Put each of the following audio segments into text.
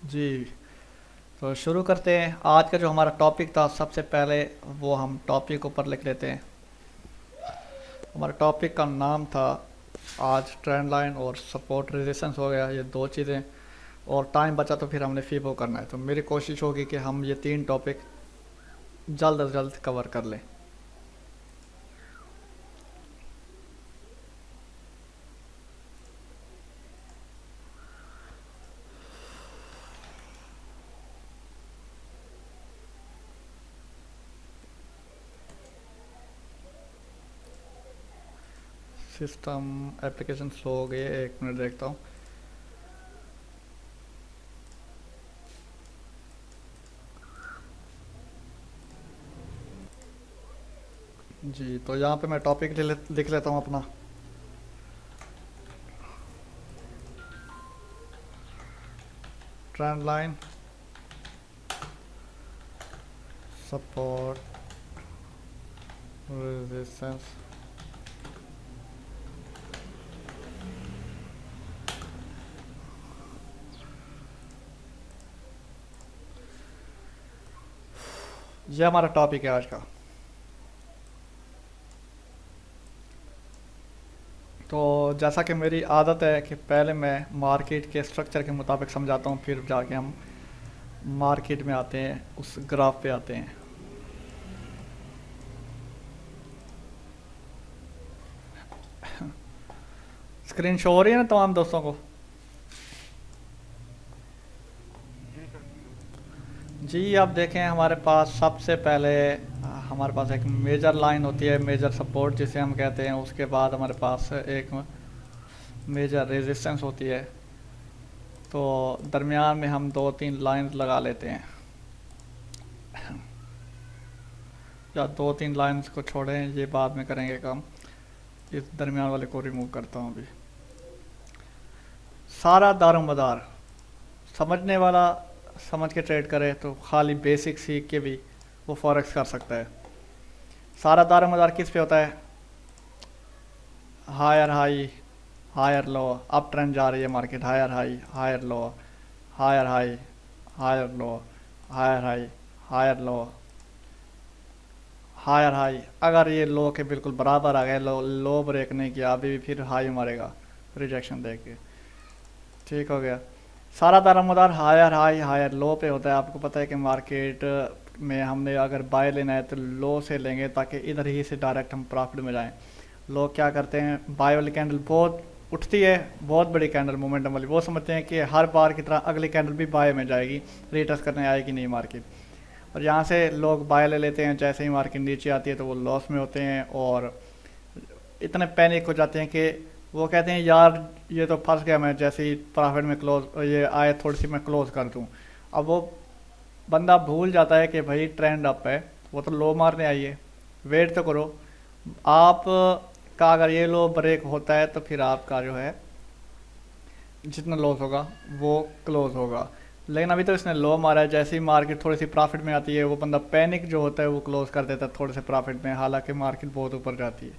जी। तो शुरू करते हैं। आज का जो हमारा टॉपिक था, सबसे पहले वो हम टॉपिक ऊपर लिख लेते हैं। हमारा टॉपिक का नाम था आज ट्रेंड लाइन और सपोर्ट रेजिस्टेंस हो गया, ये दो चीज़ें। और टाइम बचा तो फिर हमने फीबो करना है, तो मेरी कोशिश होगी कि हम ये तीन टॉपिक जल्द अज जल्द कवर कर लें। सिस्टम एप्लीकेशन स्लो हो गई है, 1 मिनट देखता हूँ। जी, तो यहाँ पे मैं टॉपिक लिख लेता हूँ अपना। Trend line, support, resistance. ये हमारा टॉपिक है आज का। तो जैसा कि मेरी आदत है कि पहले मैं मार्केट के स्ट्रक्चर के मुताबिक समझाता हूँ, फिर जाके हम मार्केट में आते हैं, उस ग्राफ पे आते हैं। स्क्रीन शो हो रही है ना तमाम दोस्तों को? जी, आप देखें हमारे पास सबसे पहले हमारे पास एक मेजर लाइन होती है, मेजर सपोर्ट जिसे हम कहते हैं। उसके बाद हमारे पास एक मेजर रेजिस्टेंस होती है। तो दरमियान में हम दो तीन लाइंस लगा लेते हैं, या दो तीन लाइंस को छोड़ें, ये बाद में करेंगे काम। इस दरमियान वाले को रिमूव करता हूँ अभी। सारा दारोमदार समझने वाला समझ के ट्रेड करे, तो खाली बेसिक सीख के भी वो फॉरेक्स कर सकता है। सारा दारोमदार किस पे होता है? Higher high, higher low. Up trend जा रही है market, higher high, higher low, higher high, higher low, higher high, higher low, higher high. अगर ये लो के बिल्कुल बराबर आ गए, लो ब्रेक नहीं किया अभी भी, फिर हाई मारेगा रिजेक्शन दे के। ठीक हो गया। सारा दारोमदार हायर हाई हायर लो पे होता है। आपको पता है कि मार्केट में हमने अगर बाय लेना है तो लो से लेंगे, ताकि इधर ही से डायरेक्ट हम प्रॉफिट में जाएं। लोग क्या करते हैं, बाय वाली कैंडल बहुत उठती है, बहुत बड़ी कैंडल मोमेंटम वाली, वो समझते हैं कि हर बार की तरह अगली कैंडल भी बाय में जाएगी, रिटेस्ट करने आएगी नहीं मार्केट। और यहाँ से लोग बाय ले लेते हैं, जैसे ही मार्केट नीचे आती है तो वो लॉस में होते हैं और इतने पैनिक हो जाते हैं कि वो कहते हैं यार ये तो फंस गया मैं, जैसे ही प्रॉफिट में क्लोज ये आए थोड़ी सी मैं क्लोज कर दूँ। अब वो बंदा भूल जाता है कि भाई ट्रेंड अप है, वो तो लो मारने आई है, वेट तो करो। आप का अगर ये लो ब्रेक होता है तो फिर आपका जो है जितना लॉस होगा वो क्लोज होगा। लेकिन अभी तो इसने लो मारा है, जैसे ही मार्केट थोड़ी सी प्रॉफिट में आती है वो बंदा पैनिक जो होता है वो क्लोज कर देता है थोड़े से प्रॉफिट में, हालांकि मार्केट बहुत ऊपर जाती है।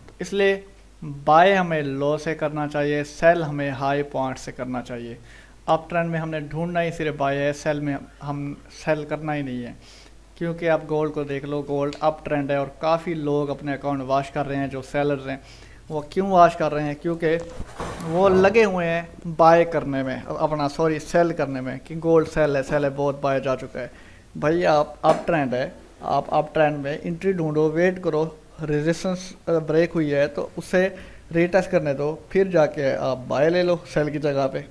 तो इसलिए बाय हमें लो से करना चाहिए, सेल हमें हाई पॉइंट से करना चाहिए। अप ट्रेंड में हमने ढूंढना ही सिर्फ बाय है, सेल में हम सेल करना ही नहीं है। क्योंकि आप गोल्ड को देख लो, गोल्ड अप ट्रेंड है और काफ़ी लोग अपने अकाउंट वॉश कर रहे हैं। जो सेलर्स हैं वो क्यों वॉश कर रहे हैं? क्योंकि वो लगे हुए हैं बाय करने में, अपना सॉरी सेल करने में, कि गोल्ड सेल है बहुत बाय जा चुका है। भाई आप अप ट्रेंड है, आप अप ट्रेंड में एंट्री ढूंढो, वेट करो, रेजिस्टेंस ब्रेक हुई है तो उसे रीटेस्ट करने दो, फिर जाके आप बाय ले लो सेल की जगह पे।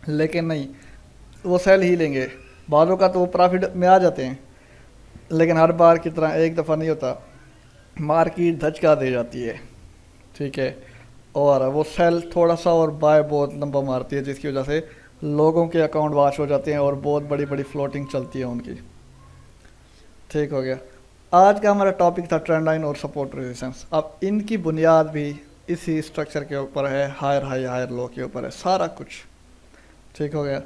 लेकिन नहीं, वो सेल ही लेंगे। बालों का तो वो प्रॉफिट में आ जाते हैं, लेकिन हर बार की तरह एक दफ़ा नहीं होता, मार्केट धचका दे जाती है। ठीक है। और वो सेल थोड़ा सा और बाय बहुत लंबा मारती है, जिसकी वजह से लोगों के अकाउंट वॉश हो जाते हैं और बहुत बड़ी बड़ी फ्लोटिंग चलती है उनकी। ठीक हो गया। आज का हमारा टॉपिक था ट्रेंड लाइन और सपोर्ट रेजिस्टेंस। अब इनकी बुनियाद भी इसी स्ट्रक्चर के ऊपर है, हायर हाई हायर लो के ऊपर है सारा कुछ। ठीक हो गया।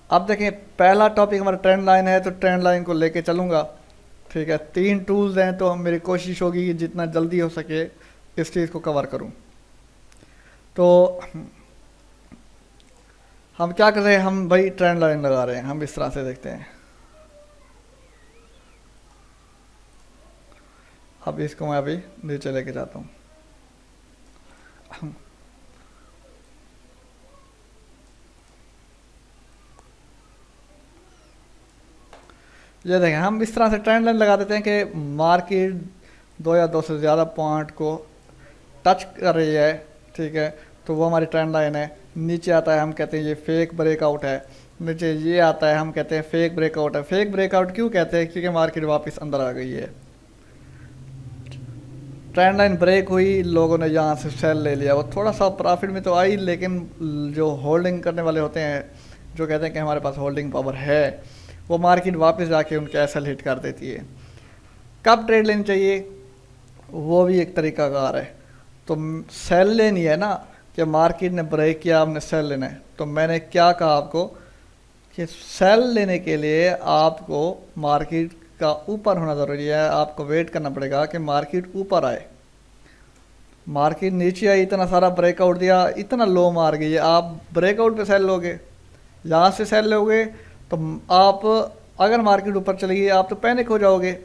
अब देखें, पहला टॉपिक हमारा ट्रेंड लाइन है, तो ट्रेंड लाइन को लेके चलूँगा। ठीक है। 3 टूल्स हैं, तो मेरी कोशिश होगी कि जितना जल्दी हो सके इस चीज़ को कवर करूँ। तो हम क्या कर रहे हैं, हम भाई ट्रेंड लाइन लगा रहे हैं। हम इस तरह से देखते हैं। अब इसको मैं अभी नीचे लेके जाता हूँ। ये देखें, हम इस तरह से ट्रेंड लाइन लगा देते हैं कि मार्केट 2 या 2 से ज़्यादा पॉइंट को टच कर रही है, ठीक है, तो वो हमारी ट्रेंड लाइन है। नीचे आता है, हम कहते हैं ये फेक ब्रेकआउट है। नीचे ये आता है, हम कहते हैं फेक ब्रेकआउट है। फेक ब्रेकआउट क्यों कहते हैं? क्योंकि मार्केट वापस अंदर आ गई है, ट्रेंड लाइन ब्रेक हुई, लोगों ने यहाँ से सेल ले लिया। वो थोड़ा सा प्रॉफिट में तो आई, लेकिन जो होल्डिंग करने वाले होते हैं, जो कहते हैं कि हमारे पास होल्डिंग पावर है, वो मार्केट वापस जाके उनके एसएल हिट कर देती है। कब ट्रेड लेनी चाहिए, वो भी एक तरीकाकार है। तो सेल लेनी है ना, कि मार्केट ने ब्रेक किया, आपने सेल लेना है। तो मैंने क्या कहा आपको कि सेल लेने के लिए आपको मार्केट का ऊपर होना ज़रूरी है। आपको वेट करना पड़ेगा कि मार्केट ऊपर आए। मार्केट नीचे आई, इतना सारा ब्रेकआउट दिया, इतना लो मार गई है, आप ब्रेकआउट पे सेल लोगे, यहाँ से सेल लोगे, तो आप अगर मार्केट ऊपर चलेगी आप तो पैनिक हो जाओगे।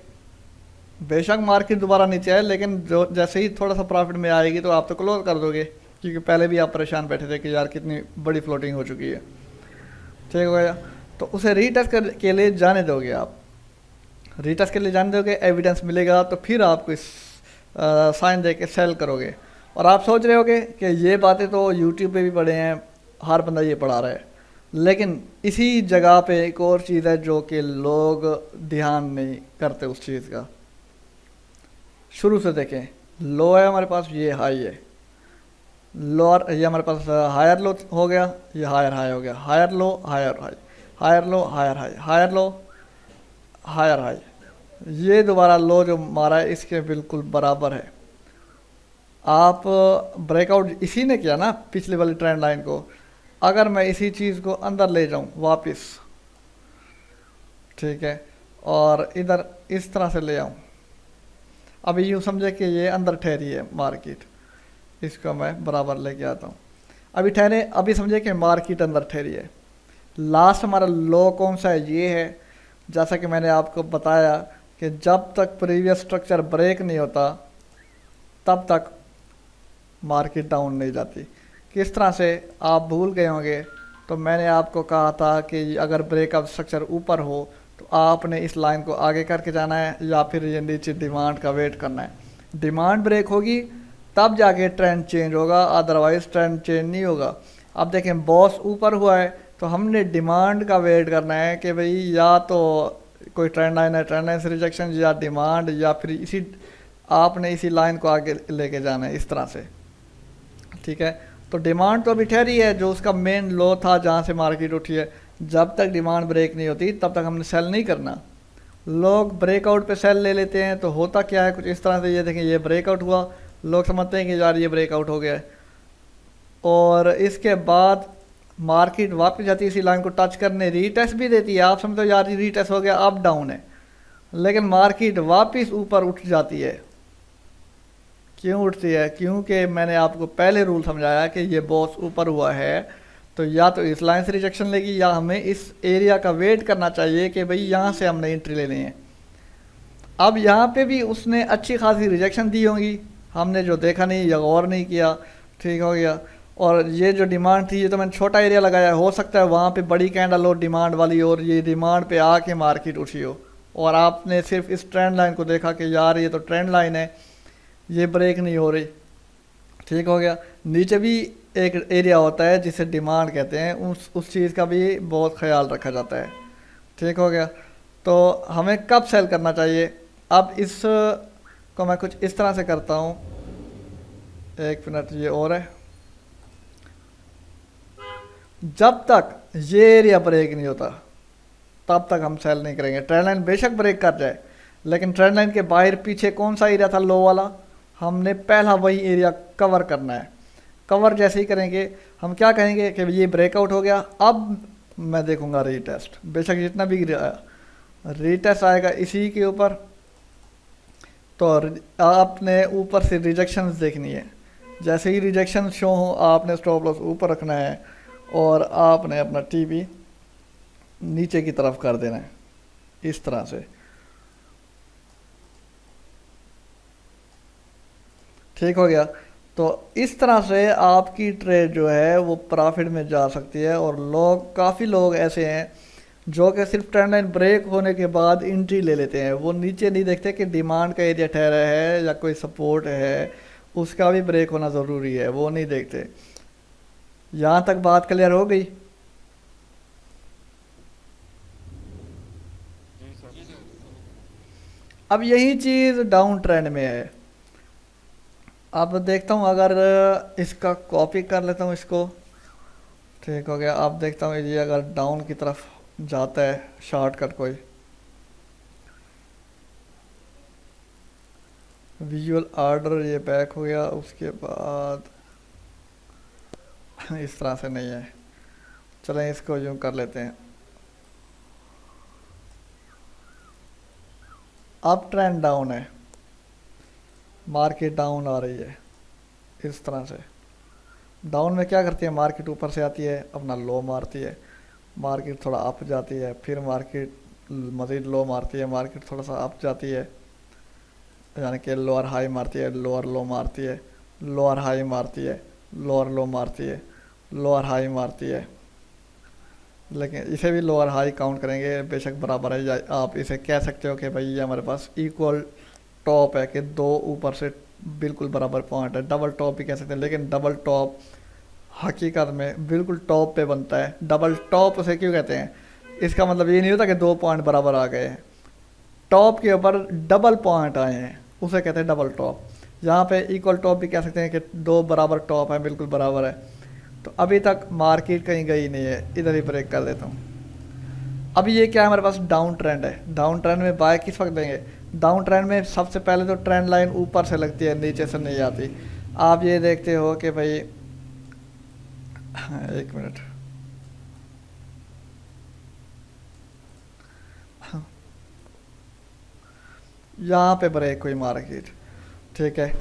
बेशक मार्केट दोबारा नीचे आए, लेकिन जो जैसे ही थोड़ा सा प्रॉफिट में आएगी तो आप तो क्लोज कर दोगे, क्योंकि पहले भी आप परेशान बैठे थे कि यार कितनी बड़ी फ्लोटिंग हो चुकी है। ठीक हो गया, तो उसे रीटेस्ट के लिए जाने दोगे। आप रीटेस्ट के लिए जाने दोगे, एविडेंस मिलेगा तो फिर आपको इस साइन दे के सेल करोगे। और आप सोच रहे होगे कि ये बातें तो यूट्यूब पे भी पढ़े हैं, हर बंदा ये पढ़ा रहा है, लेकिन इसी जगह पे एक और चीज़ है जो कि लोग ध्यान नहीं करते उस चीज़ का। शुरू से देखें, लो है हमारे पास, ये हाई है, लोअर, ये हमारे पास हायर लो हो गया, ये हायर हाई हो गया, higher low higher high, higher low higher high, higher low higher high. ये दोबारा लो जो मारा है इसके बिल्कुल बराबर है। आप ब्रेकआउट इसी ने किया ना पिछली वाली ट्रेंड लाइन को। अगर मैं इसी चीज़ को अंदर ले जाऊं वापस, ठीक है, और इधर इस तरह से ले आऊं, अभी यूँ समझे कि ये अंदर ठहरी है मार्केट, इसको मैं बराबर लेके आता हूँ। अभी ठहरे, अभी समझे कि मार्केट अंदर ठहरी है। लास्ट हमारा लो कौन सा है, ये है। जैसा कि मैंने आपको बताया कि जब तक प्रीवियस स्ट्रक्चर ब्रेक नहीं होता तब तक मार्केट डाउन नहीं जाती। किस तरह से, आप भूल गए होंगे, तो मैंने आपको कहा था कि अगर ब्रेकअप स्ट्रक्चर ऊपर हो तो आपने इस लाइन को आगे करके जाना है, या फिर ये नीचे डिमांड का वेट करना है। डिमांड ब्रेक होगी तब जाके ट्रेंड चेंज होगा, अदरवाइज ट्रेंड चेंज नहीं होगा। अब देखें, बॉस ऊपर हुआ है तो हमने डिमांड का वेट करना है कि भाई या तो कोई ट्रेंड लाइन है, ट्रेंड लाइन से रिजेक्शन, या डिमांड, या फिर इसी आपने इसी लाइन को आगे लेके जाना है इस तरह से। ठीक है, तो डिमांड तो अभी ठहरी है, जो उसका मेन लो था जहाँ से मार्केट उठी है। जब तक डिमांड ब्रेक नहीं होती तब तक हमने सेल नहीं करना। लोग ब्रेकआउट पे सेल ले लेते हैं, तो होता क्या है कुछ इस तरह से। ये देखें, ये ब्रेकआउट हुआ, लोग समझते हैं कि यार ये ब्रेकआउट हो गया है, और इसके बाद मार्केट वापस जाती है इसी लाइन को टच करने, रीटेस्ट भी देती है। आप समझते हो यार ये रीटेस्ट हो गया, अप डाउन है, लेकिन मार्केट वापस ऊपर उठ जाती है। क्यों उठती है? क्योंकि मैंने आपको पहले रूल समझाया कि ये बॉस ऊपर हुआ है, तो या तो इस लाइन से रिजेक्शन लेगी, या हमें इस एरिया का वेट करना चाहिए कि भाई यहाँ से हमने एंट्री लेनी है। अब यहाँ पे भी उसने अच्छी खासी रिजेक्शन दी होंगी, हमने जो देखा नहीं या गौर नहीं किया। ठीक हो गया, और ये जो डिमांड थी, ये तो मैंने छोटा एरिया लगाया, हो सकता है वहाँ पे बड़ी कैंडल हो डिमांड वाली, और ये डिमांड पे आके मार्केट उठी हो, और आपने सिर्फ इस ट्रेंड लाइन को देखा कि यार ये तो ट्रेंड लाइन है, ये ब्रेक नहीं हो रही। ठीक हो गया, नीचे भी एक एरिया होता है जिसे डिमांड कहते हैं, उस चीज़ का भी बहुत ख्याल रखा जाता है। ठीक हो गया, तो हमें कब सेल करना चाहिए? अब इस को मैं कुछ इस तरह से करता हूँ, एक मिनट, ये और है। जब तक ये एरिया ब्रेक नहीं होता तब तक हम सेल नहीं करेंगे। ट्रेंड लाइन बेशक ब्रेक कर जाए, लेकिन ट्रेंड लाइन के बाहर पीछे कौन सा एरिया था, लो वाला, हमने पहला वही एरिया कवर करना है। कवर जैसे ही करेंगे, हम क्या कहेंगे कि ये ब्रेकआउट हो गया, अब मैं देखूंगा रीटेस्ट। बेशक जितना भी रीटेस्ट आएगा इसी के ऊपर, तो आपने ऊपर से रिजेक्शंस देखनी है। जैसे ही रिजेक्शन शो हो, आपने स्टॉप लॉस ऊपर रखना है, और आपने अपना टीवी नीचे की तरफ कर देना है इस तरह से। ठीक हो गया। तो इस तरह से आपकी ट्रेड जो है वो प्रॉफिट में जा सकती है। और लोग, काफ़ी लोग ऐसे हैं जो कि सिर्फ ट्रेंड लाइन ब्रेक होने के बाद एंट्री ले लेते हैं। वो नीचे नहीं देखते कि डिमांड का एरिया ठहरा है या कोई सपोर्ट है, उसका भी ब्रेक होना ज़रूरी है, वो नहीं देखते। यहाँ तक बात क्लियर हो गई? अब यही चीज़ डाउन ट्रेंड में है। अब देखता हूँ, अगर इसका कॉपी कर लेता हूँ इसको। ठीक हो गया। अब देखता हूँ ये अगर डाउन की तरफ जाता है शॉर्टकट कोई, विजुअल ऑर्डर ये बैक हो गया, उसके बाद इस तरह से नहीं है। चलें इसको यूँ कर लेते हैं। अब ट्रेंड डाउन है, मार्केट डाउन आ रही है इस तरह से। डाउन में क्या करती है, मार्केट ऊपर से आती है, अपना लो मारती है, मार्केट थोड़ा अप जाती है, फिर मार्केट मज़ीद लो मारती है, मार्केट थोड़ा सा अप जाती है, यानी कि लोअर हाई मारती है, लोअर लो मारती है, लोअर हाई मारती है, लोअर लो मारती है, लोअर हाई मारती है। लेकिन इसे भी लोअर हाई काउंट करेंगे, बेशक बराबर है। या आप इसे कह सकते हो कि भाई ये हमारे पास इक्वल टॉप है, कि दो ऊपर से बिल्कुल बराबर पॉइंट है। डबल टॉप भी कह सकते हैं, लेकिन डबल टॉप हकीकत में बिल्कुल टॉप पे बनता है। डबल टॉप उसे क्यों कहते हैं, इसका मतलब ये नहीं होता कि दो पॉइंट बराबर आ गए हैं, टॉप के ऊपर डबल पॉइंट आए हैं, उसे कहते हैं डबल टॉप। यहाँ पे इक्वल टॉप भी कह सकते हैं कि दो बराबर टॉप है, बिल्कुल बराबर है। तो अभी तक मार्केट कहीं गई नहीं है, इधर ही ब्रेक कर देता हूँ। अभी ये क्या है, हमारे पास डाउन ट्रेंड है। डाउन ट्रेंड में बाय किस वक्त देंगे, डाउन ट्रेंड में सबसे पहले तो ट्रेंड लाइन ऊपर से लगती है, नीचे से नहीं आती। आप ये देखते हो कि भाई एक मिनट, यहाँ पे ब्रेक हुई मार्केट। ठीक है,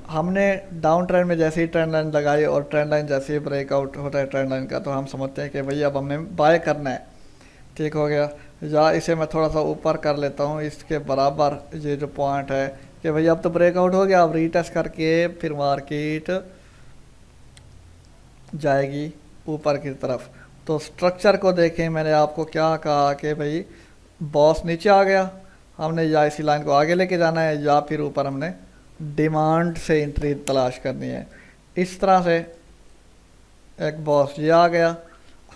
हमने डाउन ट्रेंड में जैसे ही ट्रेंड लाइन लगाई और ट्रेंड लाइन जैसे ही ब्रेकआउट होता है ट्रेंड लाइन का, तो हम समझते हैं कि भाई अब हमने बाय करना है। ठीक हो गया। या इसे मैं थोड़ा सा ऊपर कर लेता हूँ, इसके बराबर ये जो पॉइंट है कि भाई अब तो ब्रेकआउट हो गया, अब रीटेस्ट करके फिर मार्केट जाएगी ऊपर की तरफ। तो स्ट्रक्चर को देखें, मैंने आपको क्या कहा कि भाई बॉस नीचे आ गया, हमने या इसी लाइन को आगे लेके जाना है या फिर ऊपर हमने डिमांड से एंट्री तलाश करनी है। इस तरह से एक बॉस ये आ गया,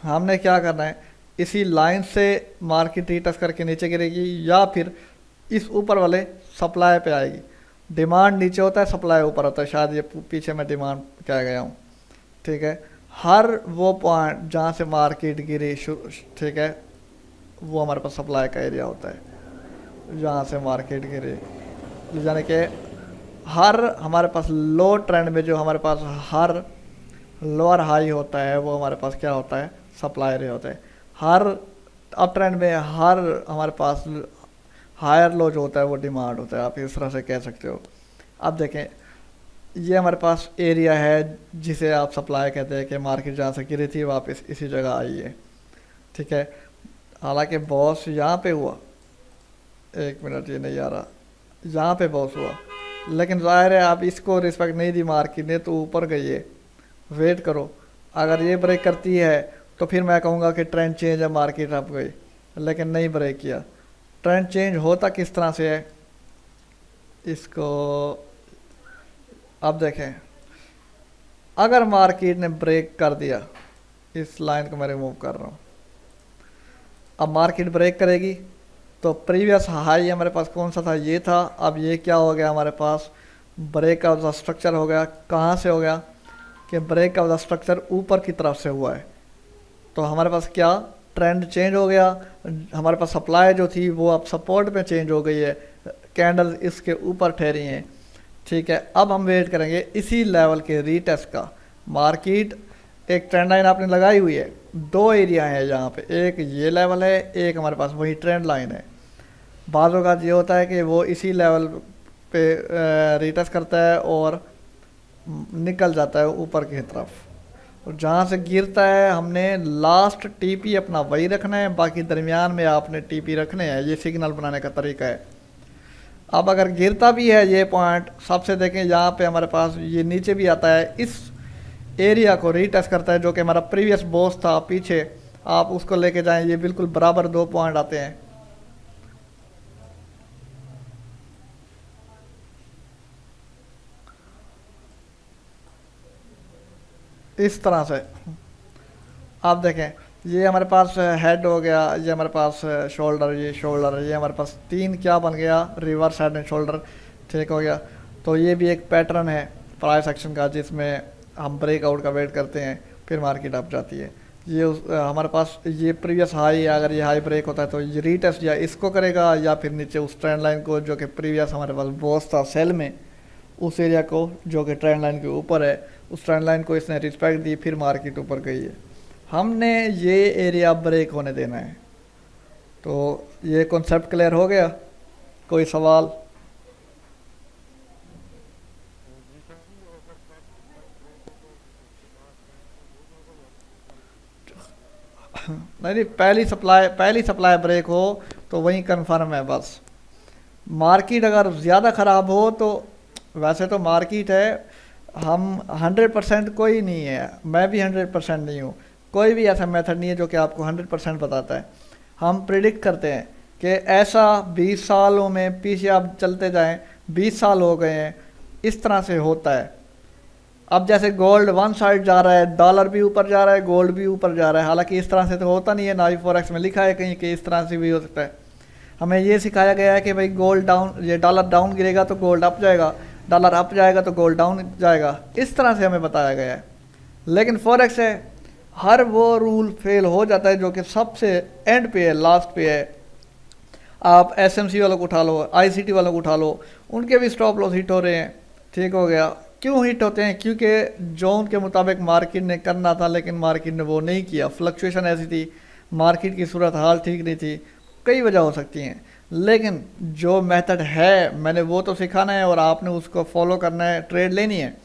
हमने क्या करना है, इसी लाइन से मार्केट रीटच करके नीचे गिरेगी या फिर इस ऊपर वाले सप्लाई पे आएगी। डिमांड नीचे होता है, सप्लाई ऊपर होता है, शायद ये पीछे मैं डिमांड कह गया हूँ। ठीक है, हर वो पॉइंट जहाँ से मार्केट गिरी, ठीक है, वो हमारे पास सप्लाई का एरिया होता है। जहाँ से मार्केट गिरी, यानी कि हर हमारे पास लो ट्रेंड में जो हमारे पास हर लोअर हाई होता है, वो हमारे पास क्या होता है, सप्लाई एरिया होता है। हर अप ट्रेंड में हर हमारे पास हायर लो जो होता है वो डिमांड होता है, आप इस तरह से कह सकते हो। अब देखें, ये हमारे पास एरिया है जिसे आप सप्लाई कहते हैं, कि मार्केट जहाँ से गिरी थी वापस इसी जगह आई है। ठीक है, हालांकि बॉस यहाँ पे हुआ, एक मिनट ये नहीं आ रहा, यहाँ पे बॉस हुआ, लेकिन ज़ाहिर है आप इसको रिस्पेक्ट नहीं दी मार्केट ने, तो ऊपर गई है। वेट करो, अगर ये ब्रेक करती है तो फिर मैं कहूँगा कि ट्रेंड चेंज है, मार्केट अप गई, लेकिन नहीं ब्रेक किया। ट्रेंड चेंज होता किस तरह से है, इसको अब देखें। अगर मार्केट ने ब्रेक कर दिया, इस लाइन को मैं रिमूव कर रहा हूँ, अब मार्केट ब्रेक करेगी तो प्रीवियस हाई हमारे पास कौन सा था, ये था। अब ये क्या हो गया, हमारे पास ब्रेक ऑफ द स्ट्रक्चर हो गया। कहाँ से हो गया, कि ब्रेक ऑफ द स्ट्रक्चर ऊपर की तरफ से हुआ है। तो हमारे पास क्या, ट्रेंड चेंज हो गया। हमारे पास सप्लाई जो थी वो अब सपोर्ट में चेंज हो गई है, कैंडल इसके ऊपर ठहरी हैं। ठीक है, अब हम वेट करेंगे इसी लेवल के रीटेस्ट का। मार्केट एक ट्रेंड लाइन आपने लगाई हुई है, दो एरिया है यहाँ पे, एक ये लेवल है, एक हमारे पास वही ट्रेंड लाइन है। बाज़ों का ये होता है कि वो इसी लेवल पे रीटेस्ट करता है और निकल जाता है ऊपर की तरफ। और जहाँ से गिरता है हमने लास्ट टीपी अपना वही रखना है, बाकी दरमियान में आपने टीपी रखने हैं। ये सिग्नल बनाने का तरीका है। अब अगर गिरता भी है ये पॉइंट, सबसे देखें यहाँ पे हमारे पास ये नीचे भी आता है, इस एरिया को रीटेस्ट करता है जो कि हमारा प्रीवियस बॉस था पीछे, आप उसको लेके जाएं, ये बिल्कुल बराबर 2 पॉइंट आते हैं। इस तरह से आप देखें, ये हमारे पास हेड हो गया, ये हमारे पास शोल्डर, ये शोल्डर, ये हमारे पास 3 क्या बन गया, रिवर्स हेड एंड शोल्डर। ठीक हो गया। तो ये भी एक पैटर्न है प्राइस एक्शन का, जिसमें हम ब्रेकआउट का वेट करते हैं, फिर मार्केट अप जाती है। ये हमारे पास ये प्रीवियस हाई, अगर ये हाई ब्रेक होता है तो ये रीटेस्ट या इसको करेगा, या फिर नीचे उस ट्रेंड लाइन को जो कि प्रीवियस हमारे पास बॉस था सेल में, उस एरिया को जो कि ट्रेंड लाइन के ऊपर है, उस ट्रेंड लाइन को इसने रिस्पेक्ट दी, फिर मार्केट ऊपर गई है। हमने ये एरिया ब्रेक होने देना है। तो ये कॉन्सेप्ट क्लियर हो गया? कोई सवाल? नहीं, पहली सप्लाई ब्रेक हो तो वही कंफर्म है बस। मार्केट अगर ज़्यादा ख़राब हो तो, वैसे तो मार्केट है, हम 100% कोई नहीं है, मैं भी 100% नहीं हूँ, कोई भी ऐसा मेथड नहीं है जो कि आपको 100% बताता है। हम प्रिडिक्ट करते हैं कि ऐसा 20 सालों में पीछे आप चलते जाएं, 20 साल हो गए हैं, इस तरह से होता है। अब जैसे गोल्ड वन साइड जा रहा है, डॉलर भी ऊपर जा रहा है, गोल्ड भी ऊपर जा रहा है, हालांकि इस तरह से तो होता नहीं है, ना ही फॉरेक्स में लिखा है कहीं कि इस तरह से भी हो सकता है। हमें ये सिखाया गया है कि भाई गोल्ड डाउन, ये डॉलर डाउन गिरेगा तो गोल्ड अप जाएगा, डॉलर अप जाएगा तो गोल्ड डाउन जाएगा, इस तरह से हमें बताया गया है। लेकिन फॉरेक्स है, हर वो रूल फेल हो जाता है जो कि सबसे एंड पे है, लास्ट पे है। आप एसएमसी वालों को उठा लो, आईसीटी वालों को उठा लो, उनके भी स्टॉप लॉस हिट हो रहे हैं। ठीक हो गया। क्यों हिट होते हैं? क्योंकि जोन के मुताबिक मार्केट ने करना था, लेकिन मार्केट ने वो नहीं किया। फ्लक्चुएशन ऐसी थी, मार्केट की सूरत हाल ठीक नहीं थी, कई वजह हो सकती हैं। लेकिन जो मेथड है मैंने वो तो सिखाना है और आपने उसको फॉलो करना है, ट्रेड लेनी है।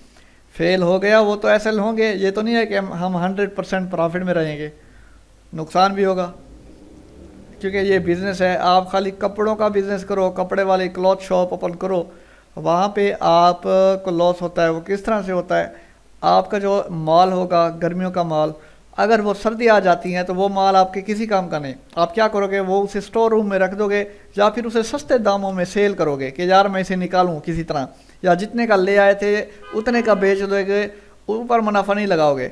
फेल हो गया वो तो एसएल होंगे, ये तो नहीं है कि हम 100% प्रॉफिट में रहेंगे, नुकसान भी होगा, क्योंकि ये बिज़नेस है। आप खाली कपड़ों का बिज़नेस करो, कपड़े वाली क्लॉथ शॉप ओपन करो, वहाँ पे आप को लॉस होता है। वो किस तरह से होता है? आपका जो माल होगा, गर्मियों का माल, अगर वो सर्दी आ जाती है तो वो माल आपके किसी काम का नहीं। आप क्या करोगे? वो उसे स्टोर रूम में रख दोगे, या फिर उसे सस्ते दामों में सेल करोगे कि यार मैं इसे निकालूं किसी तरह, या जितने का ले आए थे उतने का बेच दोगे, ऊपर मुनाफा नहीं लगाओगे।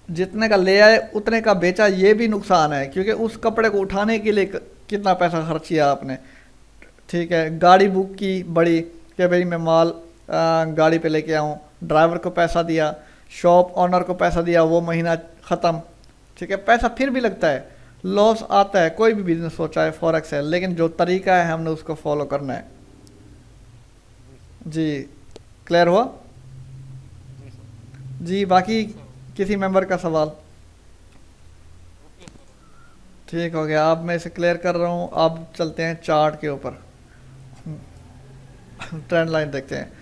जितने का ले आए उतने का बेचा, ये भी नुकसान है, क्योंकि उस कपड़े को उठाने के लिए कितना पैसा खर्च किया आपने। ठीक है, गाड़ी बुक की बड़ी कि भाई मैं माल गाड़ी पे लेके आऊँ, ड्राइवर को पैसा दिया, शॉप ऑनर को पैसा दिया, वो महीना ख़त्म। ठीक है, पैसा फिर भी लगता है, लॉस आता है, कोई भी बिजनेस हो चाहे फॉरेक्स है, लेकिन जो तरीका है हमने उसको फॉलो करना है। जी क्लियर हुआ? जी, बाकी किसी मेंबर का सवाल? ठीक हो गया, अब मैं इसे क्लियर कर रहा हूँ। अब चलते हैं चार्ट के ऊपर, ट्रेंड लाइन देखते हैं।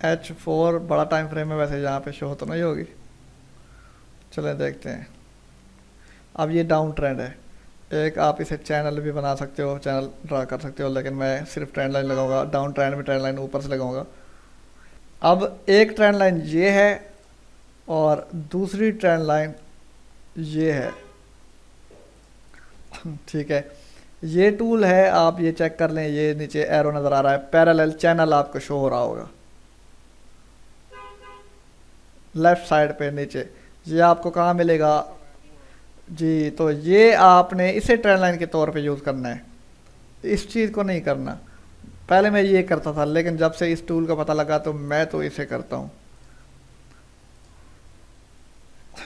H4 बड़ा टाइम फ्रेम है, वैसे यहाँ पे शो तो नहीं होगी, चलें देखते हैं। अब ये डाउन ट्रेंड है, एक आप इसे चैनल भी बना सकते हो, चैनल ड्रा कर सकते हो, लेकिन मैं सिर्फ ट्रेंड लाइन लगाऊंगा। डाउन ट्रेंड में ट्रेंड लाइन ऊपर से लगाऊंगा। अब एक ट्रेंड लाइन ये है और दूसरी ट्रेंड लाइन ये है। ठीक है, ये टूल है, आप ये चेक कर लें, ये नीचे एरो नज़र आ रहा है, पैरेलल चैनल आपको शो हो रहा होगा लेफ्ट साइड पे नीचे। ये आपको कहाँ मिलेगा? जी, तो ये आपने इसे ट्रेंड लाइन के तौर पे यूज़ करना है, इस चीज़ को नहीं करना। पहले मैं ये करता था, लेकिन जब से इस टूल का पता लगा तो मैं तो इसे करता हूँ।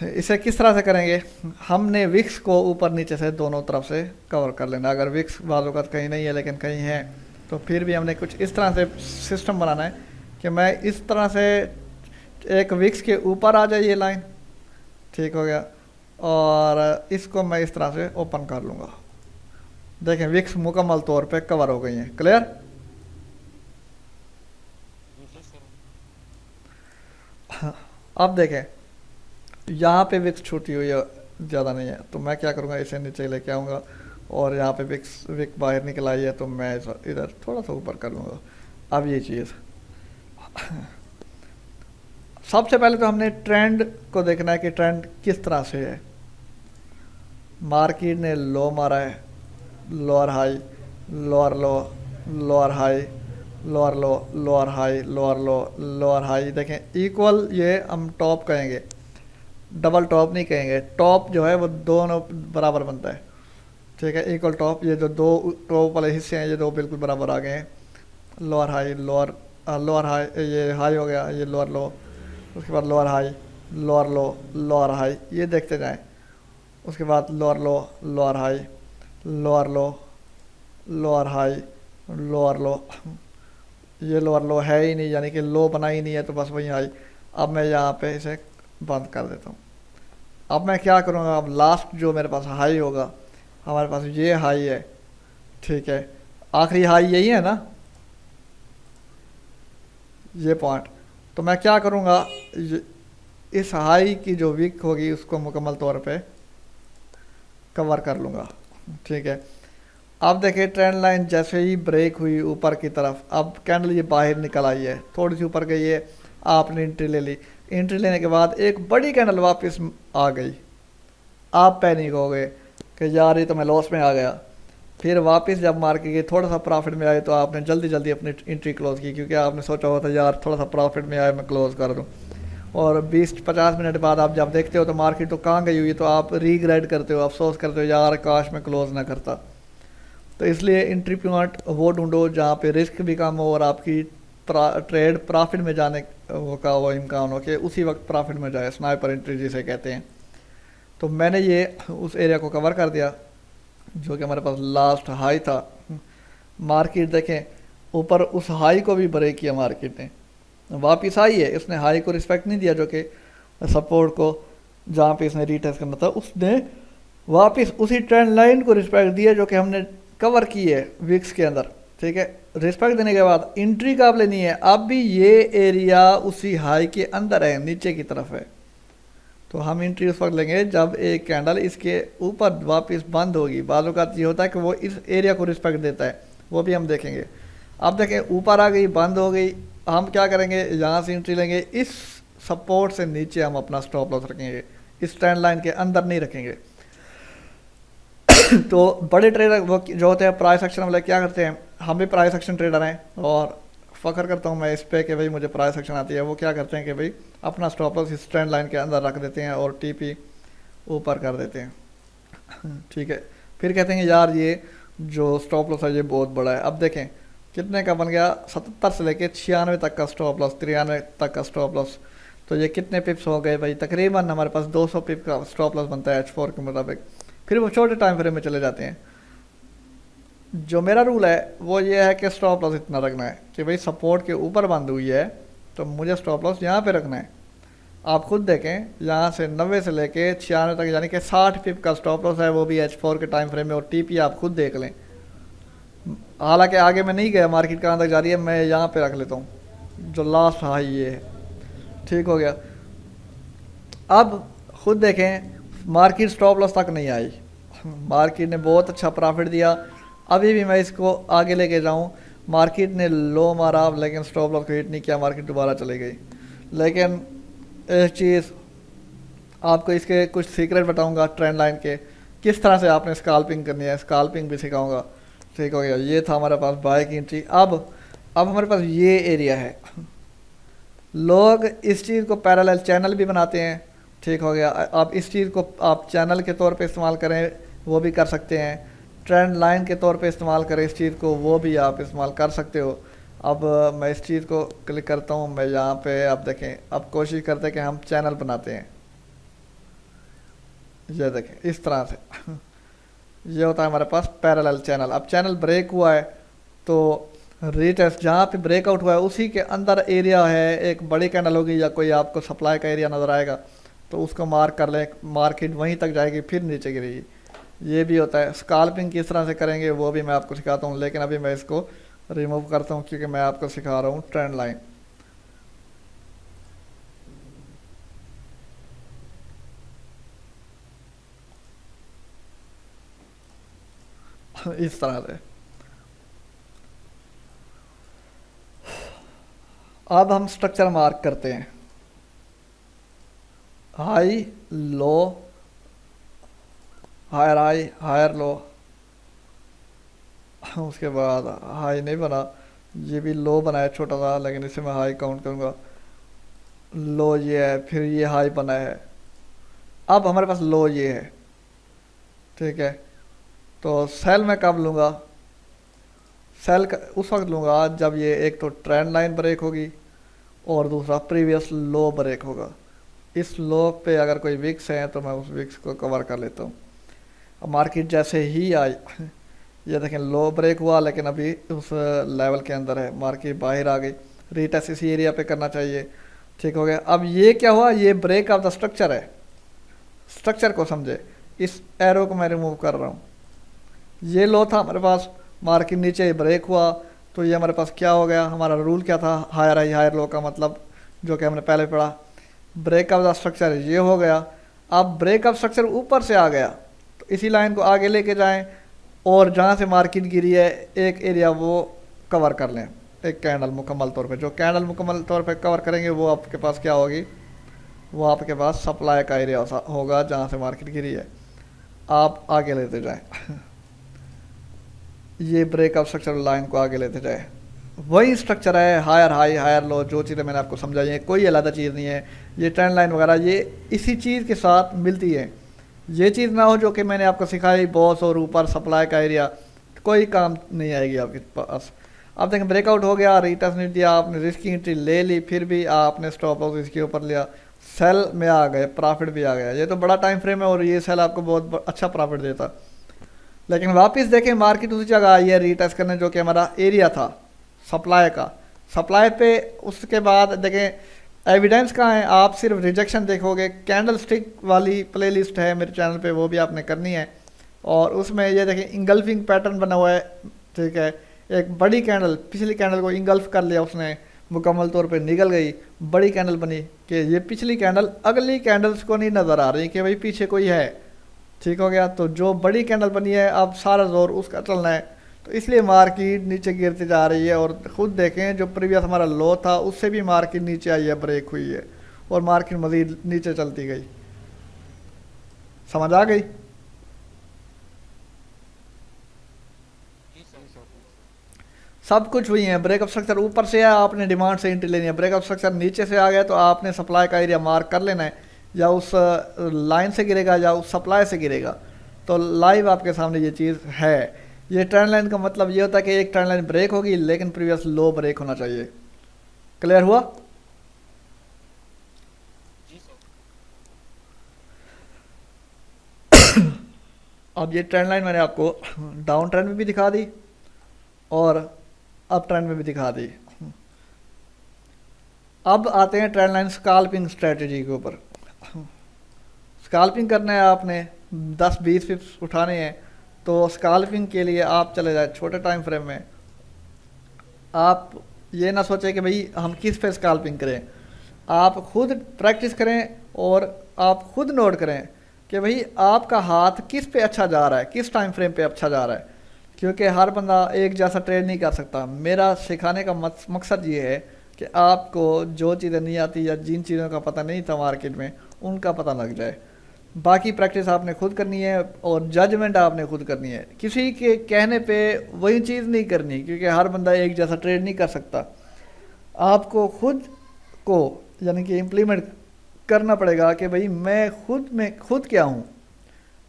इसे किस तरह से करेंगे? हमने विक्स को ऊपर नीचे से दोनों तरफ से कवर कर लेना। अगर विक्स वालों का कहीं नहीं है लेकिन कहीं है, तो फिर भी हमने कुछ इस तरह से सिस्टम बनाना है कि मैं इस तरह से एक विक्स के ऊपर आ जाए ये लाइन। ठीक हो गया, और इसको मैं इस तरह से ओपन कर लूँगा। देखें, विक्स मुकम्मल तौर पे कवर हो गई हैं। क्लियर? अब देखें, यहाँ पे विक्स छूटी हुई है, ज़्यादा नहीं है, तो मैं क्या करूँगा, इसे नीचे लेके आऊँगा और यहाँ पे विक बाहर निकल आई है तो मैं इधर थोड़ा सा ऊपर कर लूँगा। अब ये चीज़ सबसे पहले तो हमने ट्रेंड को देखना है कि ट्रेंड किस तरह से है। मार्केट ने लो मारा है, lower high, lower low, lower high, lower low, lower high, lower low, lower high. देखें इक्वल, ये हम टॉप कहेंगे, डबल टॉप नहीं कहेंगे। टॉप जो है वो दोनों बराबर बनता है, ठीक है, इक्वल टॉप। ये जो दो टॉप वाले हिस्से हैं ये दो बिल्कुल बराबर आ गए हैं। लोअर हाई, लोअर हाई, ये हाई हो गया, ये लोअर लो, उसके बाद lower high, lower low, lower high, ये देखते जाएं। उसके बाद lower low, lower high, lower low, lower high, lower लो, ये लोअर लो है ही नहीं, यानी कि लो बना ही नहीं है, तो बस वही हाई। अब मैं यहाँ पे इसे बंद कर देता हूँ। अब मैं क्या करूँगा, अब लास्ट जो मेरे पास हाई होगा, हमारे पास ये हाई है, ठीक है, आखिरी हाई यही है ना, ये पॉइंट। तो मैं क्या करूँगा, इस हाई की जो वीक होगी उसको मुकम्मल तौर पे कवर कर लूँगा, ठीक है। अब देखिए ट्रेंड लाइन जैसे ही ब्रेक हुई ऊपर की तरफ, अब कैंडल ये बाहर निकल आई है, थोड़ी सी ऊपर गई है, आपने एंट्री ले ली। एंट्री लेने के बाद एक बड़ी कैंडल वापस आ गई, आप पैनिक हो गए कि यार ये तो मैं लॉस में आ गया। फिर वापस जब मार्केट के थोड़ा सा प्रॉफिट में आए तो आपने जल्दी जल्दी अपनी एंट्री क्लोज़ की, क्योंकि आपने सोचा होता यार थोड़ा सा प्रॉफिट में आए मैं क्लोज़ कर दूँ। और 20-50 मिनट बाद आप जब देखते हो तो मार्केट तो कहाँ गई हुई है, तो आप रीग्रेट करते हो, अफसोस करते हो यार काश मैं क्लोज़ ना करता। तो इसलिए एंट्री पॉइंट वो ढूंढो जहाँ पे रिस्क भी कम हो और आपकी ट्रेड प्रॉफिट में जाने वो इम्कान हो कि उसी वक्त प्रॉफिट में जाए, स्नाइपर एंट्री जिसे कहते हैं। तो मैंने ये उस एरिया को कवर कर दिया जो कि हमारे पास लास्ट हाई था। मार्केट देखें ऊपर उस हाई को भी ब्रेक किया, मार्केट ने वापस आई है, इसने हाई को रिस्पेक्ट नहीं दिया जो कि सपोर्ट को जहाँ पे इसने रीटेस्ट करना था, उसने वापस उसी ट्रेंड लाइन को रिस्पेक्ट दिया जो कि हमने कवर की है विक्स के अंदर, ठीक है। रिस्पेक्ट देने के बाद एंट्री कब लेनी है, अब भी ये एरिया उसी हाई के अंदर है, नीचे की तरफ है, तो हम एंट्री उस वक्त लेंगे जब एक कैंडल इसके ऊपर वापस बंद होगी। बाज़ औक़ात ये होता है कि वो इस एरिया को रिस्पेक्ट देता है, वो भी हम देखेंगे। अब देखें ऊपर आ गई, बंद हो गई, हम क्या करेंगे, यहाँ से एंट्री लेंगे, इस सपोर्ट से नीचे हम अपना स्टॉप लॉस रखेंगे, इस ट्रेंड लाइन के अंदर नहीं रखेंगे। तो बड़े ट्रेडर वो जो होते हैं प्राइस एक्शन वाले क्या करते हैं, हम भी प्राइस एक्शन ट्रेडर हैं और फ़ख्र करता हूँ मैं इस पे कि भाई मुझे प्राइस एक्शन आती है। वो क्या करते हैं कि भाई अपना स्टॉप लॉस इस ट्रेंड लाइन के अंदर रख देते हैं और टीपी ऊपर कर देते हैं, ठीक है। फिर कहते हैं यार ये जो स्टॉप लॉस है ये बहुत बड़ा है। अब देखें कितने का बन गया, 77 से लेके 96 तक का स्टॉप लॉस, 93 तक का स्टॉप लॉस। तो ये कितने पिप्स हो गए भाई, तकरीबन हमारे पास 200 पिप का स्टॉप लॉस बनता है H4 के मुताबिक। फिर वो छोटे टाइम फ्रेम में चले जाते हैं। जो मेरा रूल है वो ये है कि स्टॉप लॉस इतना रखना है कि भाई सपोर्ट के ऊपर बंद हुई है तो मुझे स्टॉप लॉस यहाँ पे रखना है। आप खुद देखें यहाँ से 90 से लेके 96 तक यानी कि 60 पिप का स्टॉप लॉस है, वो भी H4 के टाइम फ्रेम में, और टीपी आप खुद देख लें। हालांकि आगे मैं नहीं गया, मार्केट कहाँ तक जा रही है मैं यहाँ पे रख लेता हूँ जो लास्ट हाई ये है, ठीक हो गया। अब खुद देखें मार्केट स्टॉप लॉस तक नहीं आई, मार्केट ने बहुत अच्छा प्रॉफिट दिया। अभी भी मैं इसको आगे लेके जाऊँ, मार्केट ने लो मारा लेकिन स्टॉप लॉस को हिट नहीं किया, मार्केट दोबारा चली गई। लेकिन एक चीज़ आपको इसके कुछ सीक्रेट बताऊंगा ट्रेंड लाइन के, किस तरह से आपने स्काल्पिंग करनी है, स्काल्पिंग भी सिखाऊंगा, ठीक हो गया। ये था हमारे पास बाय की एंट्री। अब हमारे पास ये एरिया है, लोग इस चीज़ को पैरेलल चैनल भी बनाते हैं, ठीक हो गया। आप इस चीज़ को आप चैनल के तौर पे इस्तेमाल करें वो भी कर सकते हैं, ट्रेंड लाइन के तौर पे इस्तेमाल करें इस चीज़ को वो भी आप इस्तेमाल कर सकते हो। अब मैं इस चीज़ को क्लिक करता हूँ, मैं यहाँ पे आप देखें, अब कोशिश करते हैं कि हम चैनल बनाते हैं, ये देखें इस तरह से ये होता है हमारे पास पैरेलल चैनल। अब चैनल ब्रेक हुआ है तो रीटेस्ट जहाँ पे ब्रेकआउट हुआ है उसी के अंदर एरिया है, एक बड़ी कैंडल होगी या कोई आपको सप्लाई का एरिया नज़र आएगा तो उसको मार्क कर लें, मार्केट वहीं तक जाएगी फिर नीचे गिरेगी। ये भी होता है। स्काल्पिंग किस तरह से करेंगे वो भी मैं आपको सिखाता हूँ, लेकिन अभी मैं इसको रिमूव करता हूँ क्योंकि मैं आपको सिखा रहा हूँ ट्रेंड लाइन। इस तरह से। अब हम स्ट्रक्चर मार्क करते हैं, high low, high higher low, उसके बाद हाई नहीं बना, ये भी लो बनाया छोटा सा, लेकिन इसे मैं हाई काउंट करूँगा। लो ये है, फिर ये हाई बना है। अब हमारे पास लो ये है, ठीक है। तो सेल मैं कब लूँगा, सेल उस वक्त लूँगा जब ये एक तो ट्रेंड लाइन ब्रेक होगी और दूसरा प्रीवियस लो ब्रेक होगा। इस लो पे अगर कोई विक्स है तो मैं उस विक्स को कवर कर लेता हूँ। अब मार्केट जैसे ही आई, ये देखें लो ब्रेक हुआ, लेकिन अभी उस लेवल के अंदर है, मार्केट बाहर आ गई। रीटेस्ट इसी एरिया पे करना चाहिए, ठीक हो गया। अब ये क्या हुआ, ये ब्रेक ऑफ द स्ट्रक्चर है। स्ट्रक्चर को समझे, इस एरो को मैं रिमूव कर रहा हूँ। ये लो था हमारे पास, मार्केट नीचे ब्रेक हुआ, तो ये हमारे पास क्या हो गया, हमारा रूल क्या था, हायर हाई हायर लो का मतलब, जो कि हमने पहले पढ़ा। ब्रेक ऑफ द स्ट्रक्चर ये हो गया। अब ब्रेक ऑफ स्ट्रक्चर ऊपर से आ गया, तो इसी लाइन को आगे लेके जाएं और जहाँ से मार्केट गिरी है एक एरिया वो कवर कर लें, एक कैंडल मुकम्मल तौर पे। जो कैंडल मुकम्मल तौर पे कवर करेंगे वो आपके पास क्या होगी, वो आपके पास सप्लाई का एरिया होगा जहाँ से मार्केट गिरी है। आप आगे लेते जाएं ये ब्रेक ऑफ स्ट्रक्चर लाइन को आगे लेते जाए। वही स्ट्रक्चर है, हायर हाई हायर लो, जो चीज़ें मैंने आपको समझाई हैं, कोई अलग चीज़ नहीं है। ये ट्रेंड लाइन वगैरह ये इसी चीज़ के साथ मिलती है। ये चीज़ ना हो जो कि मैंने आपको सिखाई, बॉस और ऊपर सप्लाई का एरिया, कोई काम नहीं आएगी आपके पास। अब देखें ब्रेकआउट हो गया, रिटर्न नहीं दिया, आपने रिस्क की एंट्री ले ली, फिर भी आपने स्टॉप लॉस इसके ऊपर लिया, सेल में आ गए, प्रॉफिट भी आ गया। ये तो बड़ा टाइम फ्रेम है और ये सेल आपको बहुत अच्छा प्रॉफिट देता। लेकिन वापस देखें मार्केट उसी जगह आई है रीटेस्ट करने, जो कि हमारा एरिया था सप्लाई का। सप्लाई पे उसके बाद देखें एविडेंस कहाँ है, आप सिर्फ रिजेक्शन देखोगे। कैंडल स्टिक वाली प्लेलिस्ट है मेरे चैनल पे, वो भी आपने करनी है। और उसमें ये देखें इंगल्फिंग पैटर्न बना हुआ है, ठीक है। एक बड़ी कैंडल, पिछली कैंडल को इंगल्फ कर लिया उसने, मुकम्मल तौर पे निकल गई, बड़ी कैंडल बनी कि ये पिछली कैंडल अगली कैंडल्स को नहीं नज़र आ रही कि भाई पीछे कोई है, ठीक हो गया। तो जो बड़ी कैंडल बनी है अब सारा जोर उसका चलना है, तो इसलिए मार्केट नीचे गिरती जा रही है। और ख़ुद देखें जो प्रीवियस हमारा लो था उससे भी मार्केट नीचे आई है, ब्रेक हुई है और मार्केट मज़ीद नीचे चलती गई। समझ आ गई? सब कुछ हुई है। ब्रेकअप स्ट्रक्चर ऊपर से है, आपने डिमांड से एंट्री लेनी है। ब्रेकअप स्ट्रक्चर नीचे से आ गया तो आपने सप्लाई का एरिया मार्क कर लेना है, या उस लाइन से गिरेगा या उस सप्लाई से गिरेगा। तो लाइव आपके सामने ये चीज़ है। ये ट्रेंड लाइन का मतलब ये होता है कि एक ट्रेंड लाइन ब्रेक होगी लेकिन प्रीवियस लो ब्रेक होना चाहिए। क्लियर हुआ? अब ये ट्रेंड लाइन मैंने आपको डाउन ट्रेंड में भी दिखा दी और अप ट्रेंड में भी दिखा दी। अब आते हैं ट्रेंड लाइन स्काल्पिंग स्ट्रेटजी के ऊपर। स्काल्पिंग करना है आपने, 10-20 पिप्स उठाने हैं। तो स्काल्पिंग के लिए आप चले जाए छोटे टाइम फ्रेम में। आप ये ना सोचें कि भाई हम किस पे स्काल्पिंग करें, आप खुद प्रैक्टिस करें और आप खुद नोट करें कि भाई आपका हाथ किस पे अच्छा जा रहा है, किस टाइम फ्रेम पे अच्छा जा रहा है। क्योंकि हर बंदा एक जैसा ट्रेड नहीं कर सकता। मेरा सिखाने का मकसद ये है कि आपको जो चीज़ें नहीं आती या जिन चीज़ों का पता नहीं था मार्केट में, उनका पता लग जाए। बाकी प्रैक्टिस आपने खुद करनी है और जजमेंट आपने खुद करनी है। किसी के कहने पे वही चीज़ नहीं करनी, क्योंकि हर बंदा एक जैसा ट्रेड नहीं कर सकता। आपको खुद को यानी कि इम्प्लीमेंट करना पड़ेगा कि भाई मैं खुद क्या हूँ,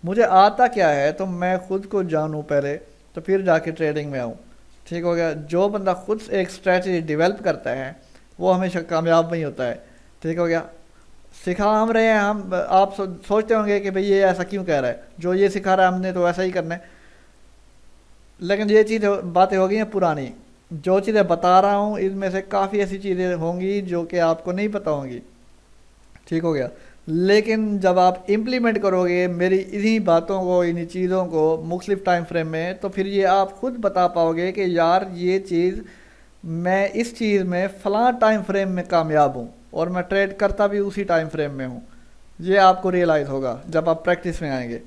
मुझे आता क्या है, तो मैं खुद को जानूँ पहले, तो फिर जाके ट्रेडिंग में आऊँ। ठीक हो गया? जो बंदा खुद एक स्ट्रैटेजी डेवलप करता है वो हमेशा कामयाब नहीं होता है। ठीक हो गया? सिखा हम रहे हैं, हम आप सोचते होंगे कि भाई ये ऐसा क्यों कह रहा है, जो ये सिखा रहा है हमने तो ऐसा ही करना है। लेकिन ये चीज़ बातें हो गई हैं पुरानी। जो चीज़ें बता रहा हूँ इनमें से काफ़ी ऐसी चीज़ें होंगी जो कि आपको नहीं पता होंगी। ठीक हो गया? लेकिन जब आप इम्प्लीमेंट करोगे मेरी इन्हीं बातों को, इन्हीं चीज़ों को मुख्तलिफ टाइम फ्रेम में, तो फिर ये आप खुद बता पाओगे कि यार ये चीज़ मैं इस चीज़ में फ़लाँ टाइम फ्रेम में कामयाब हूँ और मैं ट्रेड करता भी उसी टाइम फ्रेम में हूँ। ये आपको रियलाइज़ होगा जब आप प्रैक्टिस में आएंगे।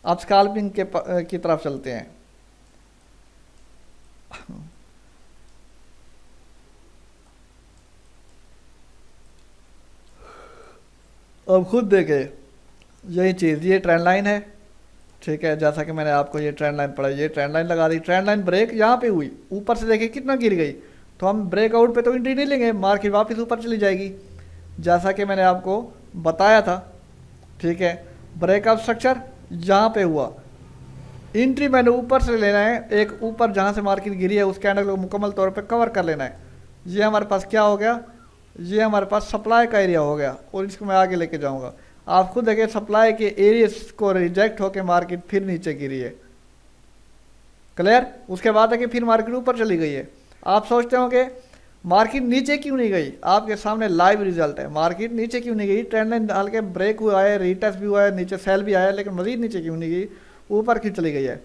आप स्काल्पिंग की तरफ चलते हैं। अब खुद देखे यही चीज़, ये ट्रेंड लाइन है, ठीक है, जैसा कि मैंने आपको ये ट्रेंड लाइन पढ़ाई, ये ट्रेंड लाइन लगा दी, ट्रेंड लाइन ब्रेक यहाँ पे हुई, ऊपर से देखिए कितना गिर गई, तो हम ब्रेकआउट पे तो एंट्री नहीं लेंगे, मार्केट वापस ऊपर चली जाएगी, जैसा कि मैंने आपको बताया था, ठीक है। ब्रेकआउट स्ट्रक्चर यहाँ पे हुआ, एंट्री मैंने ऊपर से लेना है, एक ऊपर जहाँ से मार्केट गिरी है उस कैंडल को मुकम्मल तौर पे कवर कर लेना है। ये हमारे पास क्या हो गया, ये हमारे पास सप्लाई का एरिया हो गया, और इसको मैं आगे लेके जाऊँगा। आप खुद देखिए सप्लाई के एरिया को रिजेक्ट होकर मार्केट फिर नीचे गिरी है, क्लियर। उसके बाद है कि फिर मार्केट ऊपर चली गई है। आप सोचते हो कि मार्केट नीचे क्यों नहीं गई, आपके सामने लाइव रिजल्ट है, मार्केट नीचे क्यों नहीं गई, ट्रेंड लाइन डाल के ब्रेक हुआ है, रीटेस्ट भी हुआ है, नीचे सेल भी आया, लेकिन मजीद नीचे क्यों नहीं गई, ऊपर क्यों चली गई है।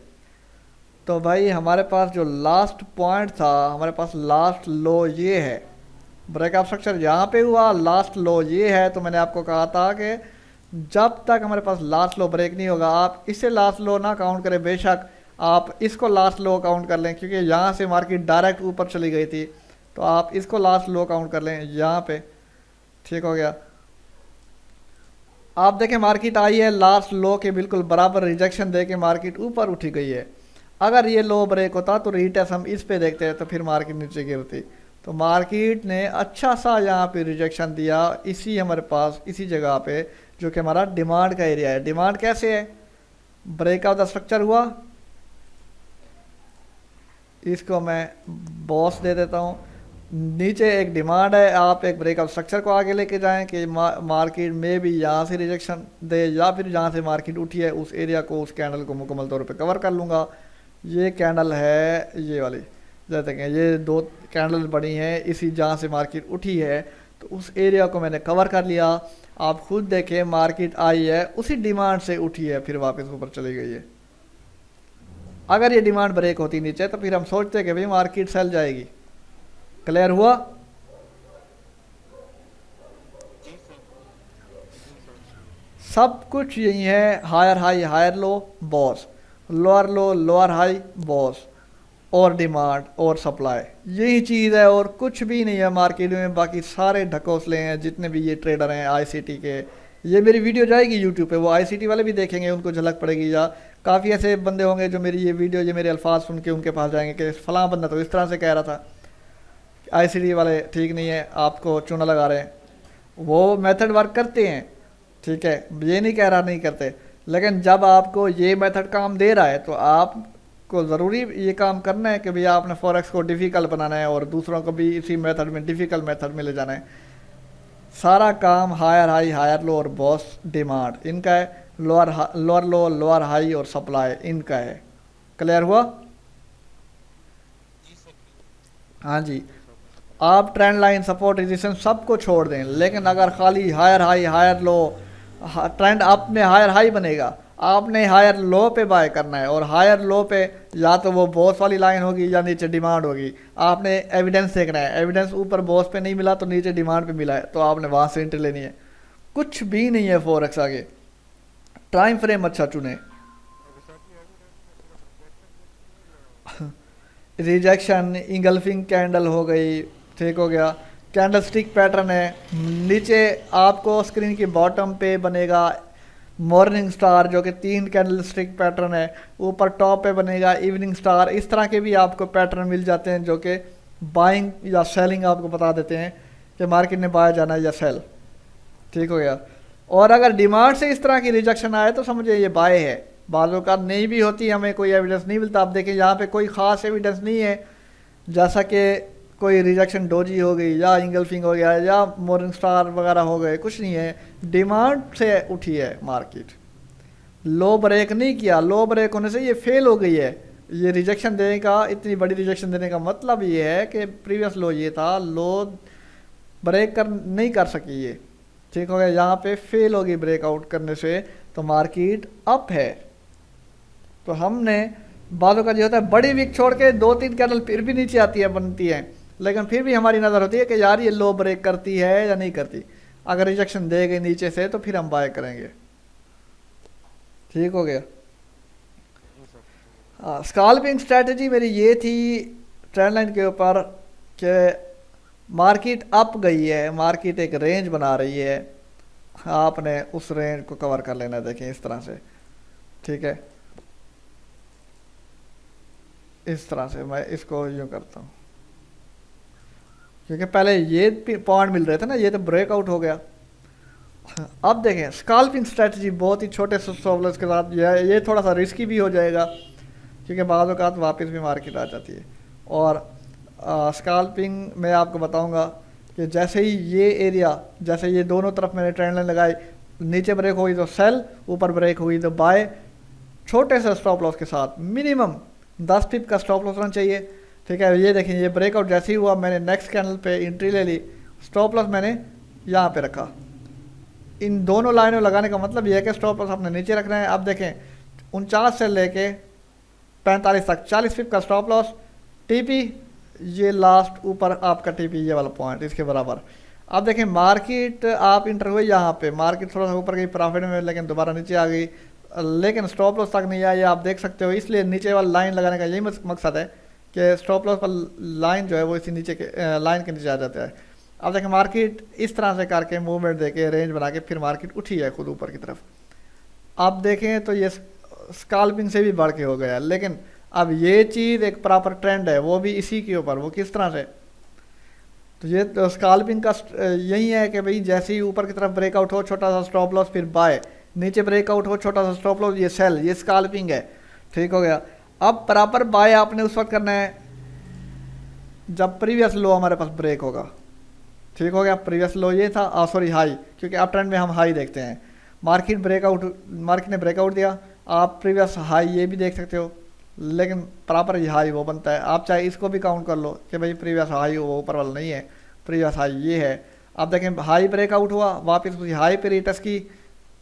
तो भाई हमारे पास जो लास्ट पॉइंट था, हमारे पास लास्ट लो ये है, ब्रेकअप स्ट्रक्चर यहाँ पे हुआ, लास्ट लो ये है। तो मैंने आपको कहा था कि जब तक हमारे पास लास्ट लो ब्रेक नहीं होगा, आप इसे लास्ट लो ना काउंट करें, बेशक आप इसको लास्ट लो काउंट कर लें, क्योंकि यहाँ से मार्केट डायरेक्ट ऊपर चली गई थी, तो आप इसको लास्ट लो काउंट कर लें यहाँ पे, ठीक हो गया। आप देखें मार्केट आई है लास्ट लो के बिल्कुल बराबर, रिजेक्शन दे के मार्केट ऊपर उठी गई है। अगर ये लो ब्रेक होता तो रीटेस्ट हम इस पे देखते हैं, तो फिर मार्केट नीचे गिरती। तो मार्केट ने अच्छा सा यहाँ पे रिजेक्शन दिया, इसी हमारे पास इसी जगह पे, जो कि हमारा डिमांड का एरिया है। डिमांड कैसे है, ब्रेक ऑफ द स्ट्रक्चर हुआ, इसको मैं बॉस दे देता हूँ, नीचे एक डिमांड है, आप एक ब्रेकआउट स्ट्रक्चर को आगे लेके जाएं कि मार्केट में भी यहाँ से रिजेक्शन दे, या फिर जहाँ से मार्केट उठी है उस एरिया को, उस कैंडल को मुकम्मल तौर पे कवर कर लूँगा। ये कैंडल है ये वाली, जैसे कि ये दो कैंडल बनी हैं इसी जहाँ से मार्केट उठी है, तो उस एरिया को मैंने कवर कर लिया। आप खुद देखें मार्केट आई है उसी डिमांड से उठी है, फिर वापस ऊपर चली गई है। अगर ये डिमांड ब्रेक होती नीचे तो फिर हम सोचते कि भाई मार्केट सेल जाएगी। क्लियर हुआ? सब कुछ यही है, higher high higher low boss, lower low lower high boss, और डिमांड और सप्लाई, यही चीज़ है और कुछ भी नहीं है मार्केट में। बाकी सारे ढकोसले हैं जितने भी ये ट्रेडर हैं आईसीटी के। ये मेरी वीडियो जाएगी यूट्यूब पे, वो आईसीटी वाले भी देखेंगे, उनको झलक पड़ेगी, या काफ़ी ऐसे बंदे होंगे जो मेरी ये वीडियो, ये मेरे अल्फाज सुन के उनके पास जाएंगे कि फलां बंदा तो इस तरह से कह रहा था, आईसीटी वाले ठीक नहीं है, आपको चूना लगा रहे हैं। वो मेथड वर्क करते हैं, ठीक है, ये नहीं कह रहा नहीं करते, लेकिन जब आपको ये मेथड काम दे रहा है तो आपको ज़रूरी ये काम करना है कि भैया आपने फॉरेक्स को डिफ़िकल्ट बनाना है और दूसरों को भी इसी मेथड में, डिफ़िकल्ट मेथड में ले जाना है। सारा काम हायर हाई हायर लो और बॉस डिमांड इनका है, लोअर लो लोअर हाई और सप्लाई इनका है। क्लियर हुआ? हाँ जी। आप ट्रेंड लाइन सपोर्ट रेजिस्टेंस सबको छोड़ दें, लेकिन अगर खाली higher high higher low, trend up में हायर हाई बनेगा, आपने हायर लो पे बाय करना है, और हायर लो पे या तो वो बॉस वाली लाइन होगी या नीचे डिमांड होगी। आपने एविडेंस देखना है, एविडेंस ऊपर बॉस पे नहीं मिला तो नीचे डिमांड पे मिला है, तो आपने वहाँ से एंट्री लेनी है। कुछ भी नहीं है फॉरेक्स आगे। टाइम फ्रेम अच्छा चुने। रिजेक्शन इंगल्फिंग कैंडल हो गई, ठीक हो गया। कैंडल स्टिक पैटर्न है, नीचे आपको स्क्रीन की बॉटम पे बनेगा मॉर्निंग स्टार जो कि 3 कैंडल स्टिक पैटर्न है, ऊपर टॉप पे बनेगा इवनिंग स्टार। इस तरह के भी आपको पैटर्न मिल जाते हैं जो कि बाइंग या सेलिंग आपको बता देते हैं कि मार्केट ने बाय जाना है या सेल, ठीक हो गया। और अगर डिमांड से इस तरह की रिजेक्शन आए तो समझिए ये बाय है। बाज़ों का नहीं भी होती, हमें कोई एविडेंस नहीं मिलता। आप देखें यहाँ पे कोई ख़ास एविडेंस नहीं है, जैसा कि कोई रिजेक्शन डोजी हो गई या इंगल्फिंग हो गया या मॉर्निंग स्टार वगैरह हो गए, कुछ नहीं है। डिमांड से उठी है मार्केट, लो ब्रेक नहीं किया। लो ब्रेक होने से ये फेल हो गई है। ये रिजेक्शन देने का, इतनी बड़ी रिजेक्शन देने का मतलब ये है कि प्रीवियस लो ये था, लो ब्रेक कर नहीं कर सकी ये, ठीक हो गया। यहाँ पे फेल होगी ब्रेकआउट करने से, तो मार्केट अप है। तो हमने बालों का जो होता है बड़ी विक छोड़ के 2-3 कैंडल फिर भी नीचे आती है, बनती है, लेकिन फिर भी हमारी नज़र होती है कि यार ये लो ब्रेक करती है या नहीं करती। अगर रिजेक्शन दे गई नीचे से तो फिर हम बाय करेंगे, ठीक हो गया। स्कैल्पिंग स्ट्रैटेजी मेरी ये थी ट्रेंड लाइन के ऊपर कि मार्केट अप गई है, मार्केट एक रेंज बना रही है, आपने उस रेंज को कवर कर लेना है। देखें इस तरह से, ठीक है, इस तरह से मैं इसको यूँ करता हूँ, क्योंकि पहले ये पॉइंट मिल रहे थे ना, ये तो ब्रेकआउट हो गया। अब देखें स्काल्पिंग स्ट्रेटजी बहुत ही छोटे स्टॉप लॉस के साथ, ये थोड़ा सा रिस्की भी हो जाएगा, क्योंकि बाद औक़ात वापस भी मार्केट आ जाती है। और स्काल्पिंग में आपको बताऊंगा कि जैसे ही ये एरिया, जैसे ये दोनों तरफ मैंने ट्रेंड लाइन लगाई, नीचे ब्रेक हुई तो सेल, ऊपर ब्रेक हुई तो बाय, छोटे से स्टॉप लॉस के साथ, मिनिमम 10 पिप का स्टॉप लॉस होना चाहिए, ठीक है। ये देखें ये ब्रेकआउट जैसे ही हुआ, मैंने नेक्स्ट कैंडल पे एंट्री ले ली, स्टॉप लॉस मैंने यहाँ पे रखा। इन दोनों लाइनों लगाने का मतलब यह है कि स्टॉप लॉस आपने नीचे रखना है। अब देखें 49 से लेके 45 तक 40 पिप का स्टॉप लॉस, टीपी ये लास्ट ऊपर आपका टीपी ये वाला पॉइंट इसके बराबर। अब देखें मार्केट आप इंटर हुए यहाँ पे, मार्केट थोड़ा सा ऊपर गई प्रॉफिट में, लेकिन दोबारा नीचे आ गई, लेकिन स्टॉप लॉस तक नहीं आया, ये आप देख सकते हो। इसलिए नीचे वाला लाइन लगाने का यही मकसद है कि स्टॉप लॉस पर लाइन जो है वो इसी नीचे के लाइन के नीचे आ जाता है। अब देखें मार्केट इस तरह से करके मूवमेंट देके रेंज बना के फिर मार्केट उठी है खुद ऊपर की तरफ। अब देखें तो ये स्काल्पिंग से भी बढ़ के हो गया, लेकिन अब ये चीज़ एक प्रॉपर ट्रेंड है, वो भी इसी के ऊपर, वो किस तरह से, तो ये तो स्काल्पिंग का यही है कि भाई जैसे ही ऊपर की तरफ ब्रेकआउट हो छोटा सा स्टॉप लॉस, फिर बाय, नीचे ब्रेकआउट हो छोटा सा स्टॉप लॉस, ये सेल, ये स्काल्पिंग है, ठीक हो गया। अब प्रॉपर बाय आपने उस वक्त करना है जब प्रीवियस लो हमारे पास ब्रेक होगा, ठीक हो गया। प्रीवियस लो ये था, सॉरी हाई, क्योंकि अप ट्रेंड में हम हाई देखते हैं। मार्केट ने ब्रेकआउट दिया, आप प्रीवियस हाई ये भी देख सकते हो, लेकिन प्रॉपर ये हाई वो बनता है। आप चाहे इसको भी काउंट कर लो कि भाई प्रीवियस हाई वो ऊपर वाला नहीं है, प्रीवियस हाई ये है। आप देखें हाई ब्रेकआउट हुआ, वापस उसी हाई पे रिटर्स की,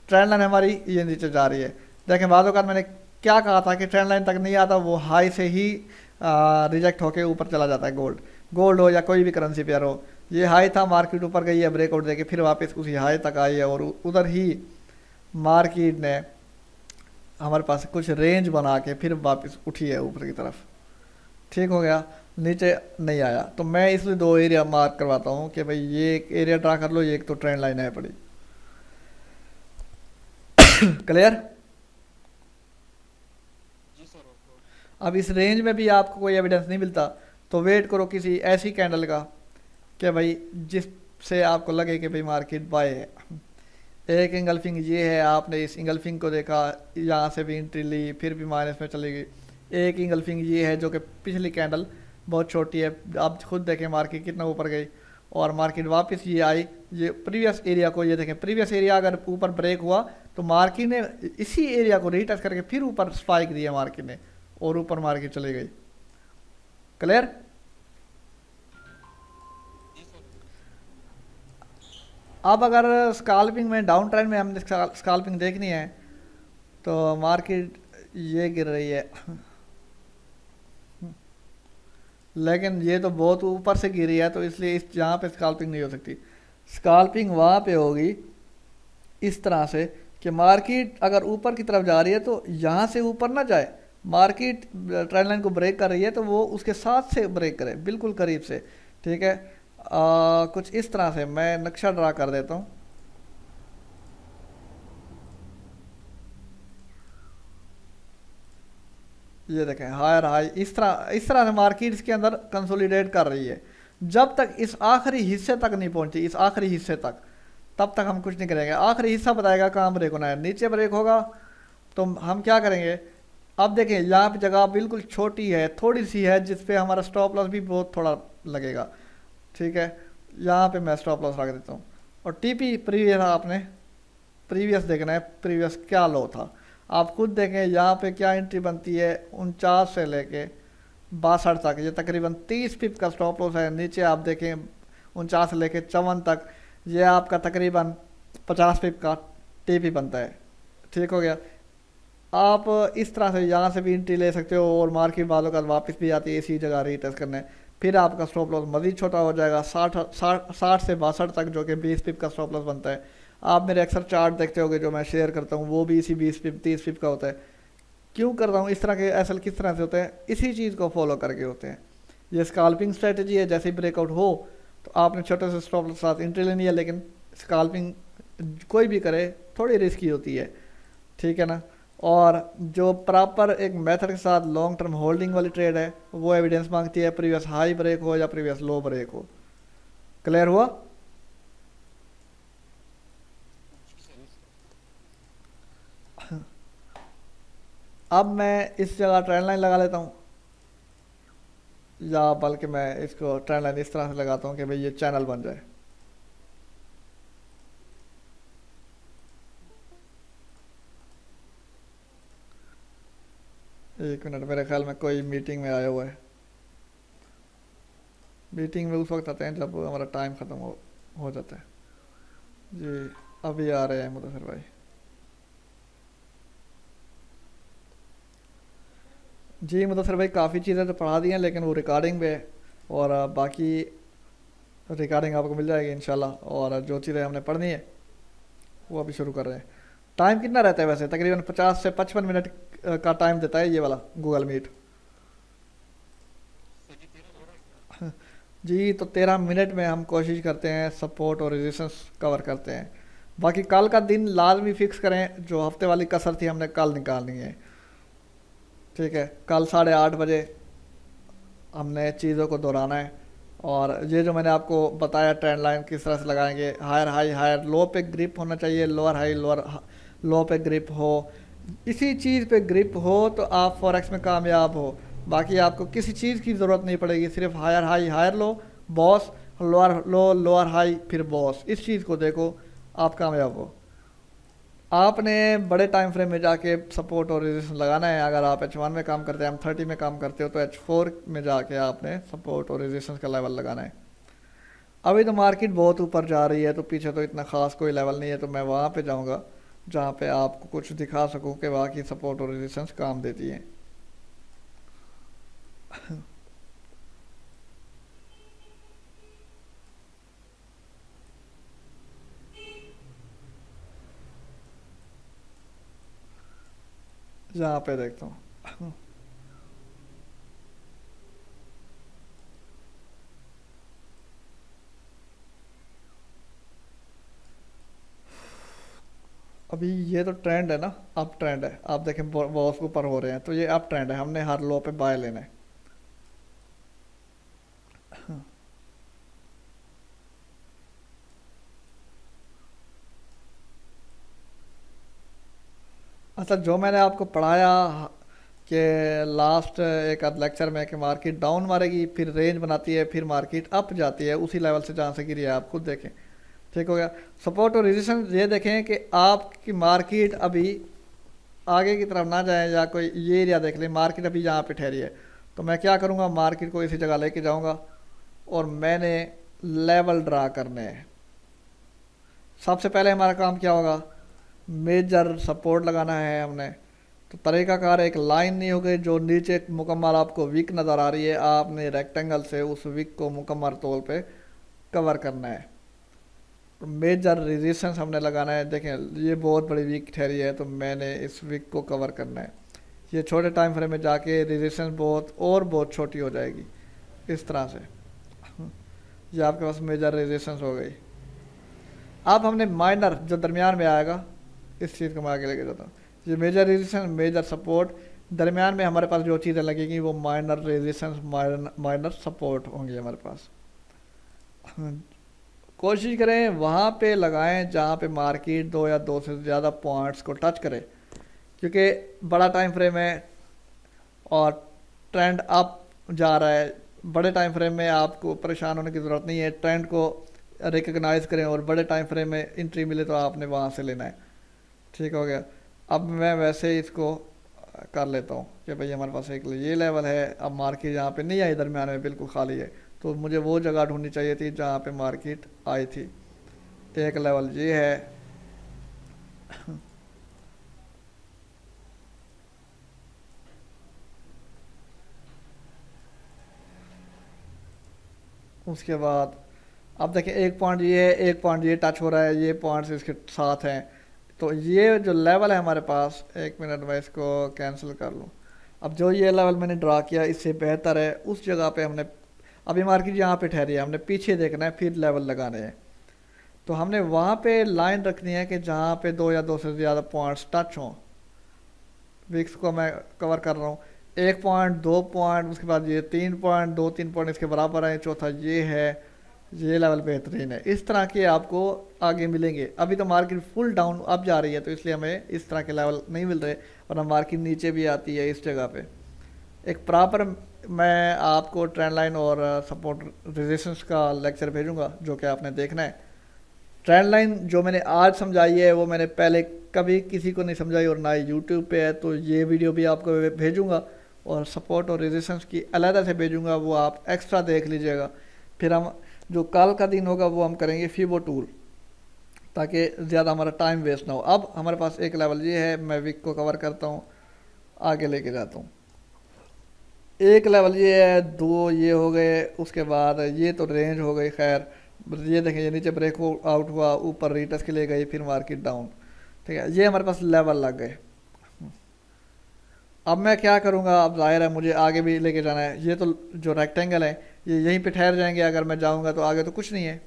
ट्रेंड लाइन हमारी ये नीचे जा रही है। देखें बाद औक़ात मैंने क्या कहा था कि ट्रेंड लाइन तक नहीं आता, वो हाई से ही रिजेक्ट होके ऊपर चला जाता है। गोल्ड हो या कोई भी करेंसी पेयर हो, ये हाई था, मार्केट ऊपर गई है ब्रेकआउट देके, फिर वापस उसी हाई तक आई है, और उधर ही मार्केट ने हमारे पास कुछ रेंज बना के फिर वापस उठी है ऊपर की तरफ, ठीक हो गया, नीचे नहीं आया। तो मैं इसलिए दो एरिया मार्क करवाता हूँ कि भाई ये एक एरिया ड्रा कर लो, ये एक तो ट्रेंड लाइन है पड़ी। क्लियर? अब इस रेंज में भी आपको कोई एविडेंस नहीं मिलता, तो वेट करो किसी ऐसी कैंडल का कि भाई जिससे आपको लगे कि भाई मार्केट बाय है। एक इंगल्फिंग ये है, आपने इस इंगल्फिंग को देखा, यहाँ से भी एंट्री ली, फिर भी माइनस में चली गई। एक इंगल्फिंग ये है जो कि पिछली कैंडल बहुत छोटी है, आप खुद देखें मार्केट कितना ऊपर गई, और मार्केट वापस ये आई, ये प्रीवियस एरिया को ये देखें, प्रीवियस एरिया अगर ऊपर ब्रेक हुआ तो मार्केट ने इसी एरिया को रीटच करके फिर ऊपर स्पाइक दिया मार्केट ने, और ऊपर मार्केट चली गई। क्लियर? अब अगर स्काल्पिंग में डाउन ट्रेंड में हमने स्काल्पिंग देखनी है तो मार्केट ये गिर रही है, लेकिन ये तो बहुत ऊपर से गिरी है, तो इसलिए इस यहाँ पे स्काल्पिंग नहीं हो सकती। स्काल्पिंग वहाँ पे होगी इस तरह से कि मार्केट अगर ऊपर की तरफ जा रही है तो यहाँ से ऊपर ना जाए, मार्केट ट्रेंड लाइन को ब्रेक कर रही है तो वो उसके साथ से ब्रेक करे, बिल्कुल करीब से, ठीक है। कुछ इस तरह से मैं नक्शा ड्रा कर देता हूँ। ये देखें हायर हाई, इस तरह से मार्केट इसके अंदर कंसोलिडेट कर रही है। जब तक इस आखिरी हिस्से तक नहीं पहुंची, इस आखिरी हिस्से तक, तब तक हम कुछ नहीं करेंगे। आखिरी हिस्सा बताएगा कहाँ ब्रेक होना है, नीचे ब्रेक होगा तो हम क्या करेंगे। अब देखें यहाँ पे जगह बिल्कुल छोटी है, थोड़ी सी है, जिसपे हमारा स्टॉप लॉस भी बहुत थोड़ा लगेगा, ठीक है। यहाँ पे मैं स्टॉप लॉस रख देता हूँ। और टीपी प्रीवियस, आपने प्रीवियस देखना है, प्रीवियस क्या लो था। आप खुद देखें यहाँ पे क्या एंट्री बनती है, 49 से लेके 62 तक, ये तकरीबन 30 पिप का स्टॉप लॉस है। नीचे आप देखें 49 से लेके 54 तक, ये आपका तकरीबन 50 पिप का टीपी बनता है, ठीक हो गया। आप इस तरह से यहाँ से भी एंट्री ले सकते हो, और मार्केट वालों का वापस भी आती है इसी जगह रीटेस्ट करने, फिर आपका स्टॉप लॉस मज़ीद छोटा हो जाएगा 60 से 62 तक, जो कि 20 पिप का स्टॉप लॉस बनता है। आप मेरे अक्सर चार्ट देखते होंगे जो मैं शेयर करता हूँ, वो भी इसी 20 पिप 30 पिप का होता है। क्यों करता हूँ इस तरह के एसएल किस तरह से होते हैं, इसी चीज़ को फॉलो करके होते हैं। ये स्काल्पिंग स्ट्रेटजी है, जैसे ही ब्रेकआउट हो तो आपने छोटे से स्टॉप लॉस के साथ एंट्री लेनी है, लेकिन स्काल्पिंग कोई भी करे थोड़ी रिस्की होती है, ठीक है ना। और जो प्रॉपर एक मेथड के साथ लॉन्ग टर्म होल्डिंग वाली ट्रेड है वो एविडेंस मांगती है प्रीवियस हाई ब्रेक हो या प्रीवियस लो ब्रेक हो। क्लियर हुआ? अब मैं इस जगह ट्रेंड लाइन लगा लेता हूँ, या बल्कि मैं इसको ट्रेंड लाइन इस तरह से लगाता हूँ कि भाई ये चैनल बन जाए। एक मिनट, मेरे ख्याल में कोई मीटिंग में आया हुआ है। मीटिंग में उस वक्त आते हैं जब हमारा टाइम ख़त्म हो जाता है। जी अभी आ रहे हैं मुदस्सिर भाई। जी मुदस्सिर भाई काफ़ी चीज़ें तो पढ़ा दी हैं लेकिन वो रिकॉर्डिंग पे है, और बाकी रिकॉर्डिंग आपको मिल जाएगी इंशाल्लाह। और जो चीज़ें हमने पढ़नी है वो अभी शुरू कर रहे हैं। टाइम कितना रहता है वैसे? तकरीबन 50 से 55 मिनट का टाइम देता है ये वाला गूगल मीट। जी तो 13 मिनट में हम कोशिश करते हैं सपोर्ट और रेजिस्टेंस कवर करते हैं। बाकी कल का दिन लाजमी फिक्स करें, जो हफ्ते वाली कसर थी हमने कल निकालनी है, ठीक है। कल 8:30 बजे हमने चीज़ों को दोहराना है। और ये जो मैंने आपको बताया ट्रेंड लाइन किस तरह से लगाएंगे, हायर हाई हायर लो पे ग्रिप होना चाहिए, लोअर हाई लोअर लो पे ग्रिप हो, इसी चीज़ पे ग्रिप हो तो आप फॉरेक्स में कामयाब हो। बाकी आपको किसी चीज़ की ज़रूरत नहीं पड़ेगी, सिर्फ higher high higher low boss, lower low lower high फिर बॉस, इस चीज़ को देखो आप कामयाब हो। आपने बड़े टाइम फ्रेम में जाके सपोर्ट और रेजिस्टेंस लगाना है। अगर आप H1 में काम करते हैं, M30 में काम करते हो, तो H4 में जाके आपने सपोर्ट और रेजिस्टेंस का लेवल लगाना है। अभी तो मार्केट बहुत ऊपर जा रही है तो पीछे तो इतना ख़ास कोई लेवल नहीं है, तो मैं वहाँ पे जाऊँगा जहाँ पे आपको कुछ दिखा सकूँ कि वाकई सपोर्ट और रेजिस्टेंस काम देती है। जहाँ पे देखता हूँ अभी ये तो ट्रेंड है ना, अप ट्रेंड है। आप देखें बॉस के ऊपर हो रहे हैं तो ये अप ट्रेंड है, हमने हर लो पे बाय लेना है। अच्छा जो मैंने आपको पढ़ाया कि लास्ट एक आध लेक्चर में कि मार्केट डाउन मारेगी फिर रेंज बनाती है फिर मार्केट अप जाती है उसी लेवल से जहाँ से गिरी है, आप खुद देखें। ठीक हो गया। सपोर्ट और रेजिस्टेंस ये देखें कि आपकी मार्केट अभी आगे की तरफ ना जाए, या कोई ये एरिया देख लें मार्केट अभी यहाँ पे ठहरी है, तो मैं क्या करूँगा मार्केट को इसी जगह लेके जाऊँगा और मैंने लेवल ड्रा करने हैं। सबसे पहले हमारा काम क्या होगा, मेजर सपोर्ट लगाना है हमने। तो तरीकाकार एक लाइन नहीं होगी जो नीचे मुकम्मल आपको वीक नज़र आ रही है, आपने रेक्टेंगल से उस वीक को मुकम्मल तौर पे कवर करना है। मेजर रेजिस्टेंस हमने लगाना है। देखें ये बहुत बड़ी वीक ठहरी है तो मैंने इस वीक को कवर करना है। ये छोटे टाइम फ्रेम में जाके रेजिस्टेंस बहुत छोटी हो जाएगी इस तरह से। ये आपके पास मेजर रेजिस्टेंस हो गई। अब हमने माइनर जो दरमियान में आएगा इस चीज़ को मैं आगे लेके जाता हूँ। ये मेजर रेजिस्टेंस मेजर सपोर्ट, दरमियान में हमारे पास जो चीज़ें लगेंगी वो माइनर रेजिस्टेंस माइनर सपोर्ट होंगी हमारे पास। कोशिश करें वहाँ पे लगाएं जहाँ पे मार्केट दो या दो से ज़्यादा पॉइंट्स को टच करे, क्योंकि बड़ा टाइम फ्रेम है और ट्रेंड अप जा रहा है। बड़े टाइम फ्रेम में आपको परेशान होने की ज़रूरत नहीं है, ट्रेंड को रिकग्नाइज करें और बड़े टाइम फ्रेम में एंट्री मिले तो आपने वहाँ से लेना है। ठीक हो गया। अब मैं वैसे ही इसको कर लेता हूँ कि भाई हमारे पास एक ये लेवल है, अब मार्केट यहाँ पे नहीं आई, दरमियान में बिल्कुल खाली है, तो मुझे वो जगह ढूंढनी चाहिए थी जहाँ पे मार्केट आई थी। एक लेवल ये है, उसके बाद अब देखिए एक पॉइंट ये है, एक पॉइंट ये टच हो रहा है, ये पॉइंट्स इसके साथ हैं। तो ये जो लेवल है हमारे पास, एक मिनट मैं इसको कैंसिल कर लूँ। अब जो ये लेवल मैंने ड्रा किया इससे बेहतर है उस जगह पे हमने, अभी मार्केट यहाँ पे ठहरी है, हमने पीछे देखना है फिर लेवल लगाने हैं। तो हमने वहाँ पे लाइन रखनी है कि जहाँ पे 2 या 2 से ज़्यादा पॉइंट्स टच हों। विक्स को मैं कवर कर रहा हूँ, 1 पॉइंट, 2 पॉइंट, उसके बाद ये 3 पॉइंट, 2-3 पॉइंट इसके बराबर है, चौथा ये है, ये लेवल बेहतरीन है। इस तरह के आपको आगे मिलेंगे। अभी तो मार्केट फुल डाउन अब जा रही है, तो इसलिए हमें इस तरह के लेवल नहीं मिल रहे, वरना मार्केट नीचे भी आती है इस जगह पे। एक प्रॉपर मैं आपको ट्रेंड लाइन और सपोर्ट रेजिस्टेंस का लेक्चर भेजूंगा जो कि आपने देखना है। ट्रेंड लाइन जो मैंने आज समझाई है वो मैंने पहले कभी किसी को नहीं समझाई और ना ही यूट्यूब पे है, तो ये वीडियो भी आपको भेजूंगा और सपोर्ट और रेजिस्टेंस की अलग से भेजूंगा, वो आप एक्स्ट्रा देख लीजिएगा। फिर हम जो कल का दिन होगा वो हम करेंगे फीबो टूल, ताकि ज़्यादा हमारा टाइम वेस्ट ना हो। अब हमारे पास एक लेवल ये है, मैं विक को कवर करता हूँ, आगे लेके जाता हूँ। एक लेवल ये है, 2 ये हो गए, उसके बाद ये तो रेंज हो गई। खैर ये देखें, ये नीचे ब्रेक आउट हुआ, ऊपर रीटेस्ट के लिए गई, फिर मार्केट डाउन। ठीक है, ये हमारे पास लेवल लग गए। अब मैं क्या करूँगा, अब जाहिर है मुझे आगे भी लेके जाना है। ये तो जो रेक्टेंगल है ये यहीं पे ठहर जाएंगे, अगर मैं जाऊँगा तो आगे तो कुछ नहीं है।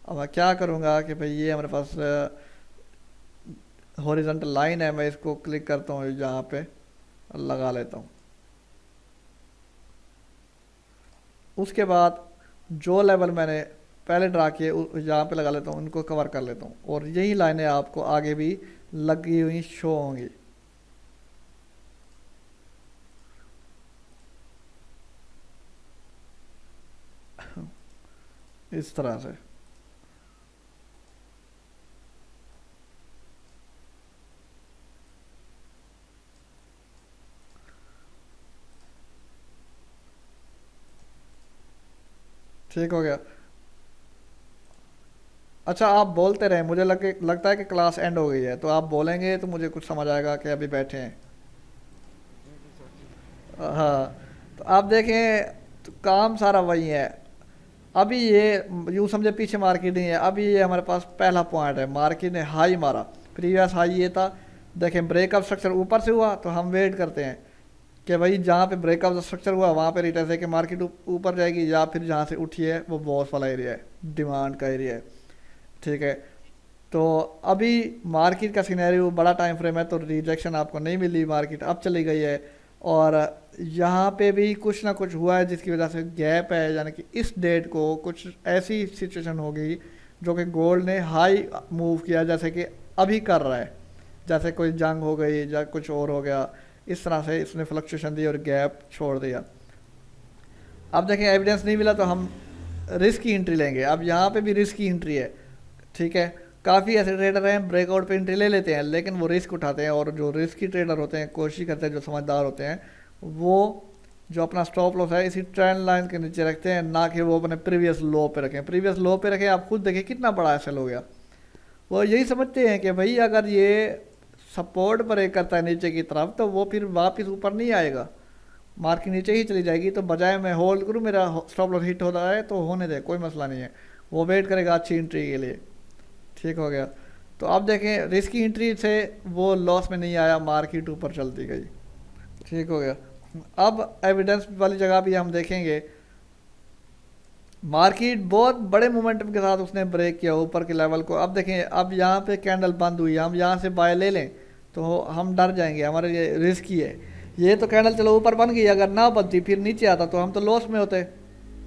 अब मैं क्या करूँगा कि भाई ये हमारे पास हॉरिजॉन्टल लाइन है, मैं इसको क्लिक करता हूँ, यहाँ पे लगा लेता हूँ। उसके बाद जो लेवल मैंने पहले ड्रा किए यहाँ पे लगा लेता हूँ, उनको कवर कर लेता हूँ, और यही लाइनें आपको आगे भी लगी हुई शो होंगी। इस तरह से ठीक हो गया। अच्छा, आप बोलते रहे, मुझे लगता है कि क्लास एंड हो गई है, तो आप बोलेंगे तो मुझे कुछ समझ आएगा कि अभी बैठे हैं। जी जी सर जी। हाँ, तो आप देखें तो काम सारा वही है। अभी ये यूँ समझे पीछे मार्केट नहीं है, अभी ये हमारे पास पहला पॉइंट है, मार्केट ने हाई मारा, प्रीवियस हाई ये था। देखें ब्रेकअप स्ट्रक्चर ऊपर से हुआ, तो हम वेट करते हैं कि भाई जहाँ पे ब्रेकअप स्ट्रक्चर हुआ वहाँ पे रिटर्न है कि मार्केट ऊपर जाएगी, या फिर जहाँ से उठी है वो बॉस वाला एरिया है, डिमांड का एरिया है। ठीक है, तो अभी मार्केट का सिनेरियो बड़ा टाइम फ्रेम है, तो रिजेक्शन आपको नहीं मिली, मार्केट अब चली गई है। और यहाँ पे भी कुछ ना कुछ हुआ है जिसकी वजह से गैप है, यानी कि इस डेट को कुछ ऐसी सिचुएशन हो गई जो कि गोल्ड ने हाई मूव किया, जैसे कि अभी कर रहा है, जैसे कोई जंग हो गई या कुछ और हो गया, इस तरह से इसने फ्लक्चुएशन दी और गैप छोड़ दिया। अब देखें एविडेंस नहीं मिला तो हम रिस्क की एंट्री लेंगे। अब यहाँ पे भी रिस्क की एंट्री है। ठीक है, काफ़ी ऐसे ट्रेडर हैं ब्रेकआउट पे एंट्री ले लेते हैं, लेकिन वो रिस्क उठाते हैं, और जो रिस्की ट्रेडर होते हैं कोशिश करते हैं, जो समझदार होते हैं, वो जो अपना स्टॉप लॉस है इसी ट्रेंड लाइन के नीचे रखते हैं, ना कि वो अपने प्रीवियस लो पे रखें। प्रीवियस लो पे रखें, आप खुद देखें कितना बड़ा एसएल हो गया। वो यही समझते हैं कि भाई अगर ये सपोर्ट ब्रेक करता है नीचे की तरफ तो वो फिर वापस ऊपर नहीं आएगा, मार्केट नीचे ही चली जाएगी। तो बजाय मैं होल्ड करूँ, मेरा स्टॉप लॉस हिट होता है तो होने दे, कोई मसला नहीं है, वो वेट करेगा अच्छी एंट्री के लिए। ठीक हो गया। तो अब देखें रिस्की एंट्री से वो लॉस में नहीं आया, मार्केट ऊपर चलती गई। ठीक हो गया। अब एविडेंस वाली जगह भी हम देखेंगे, मार्केट बहुत बड़े मोमेंटम के साथ उसने ब्रेक किया ऊपर के लेवल को। अब देखें, अब यहाँ पे कैंडल बंद हुई, हम यहाँ से बाय ले लें तो हम डर जाएंगे, हमारे लिए रिस्की है। ये तो कैंडल चलो ऊपर बन गई, अगर ना बनती फिर नीचे आता तो हम तो लॉस में होते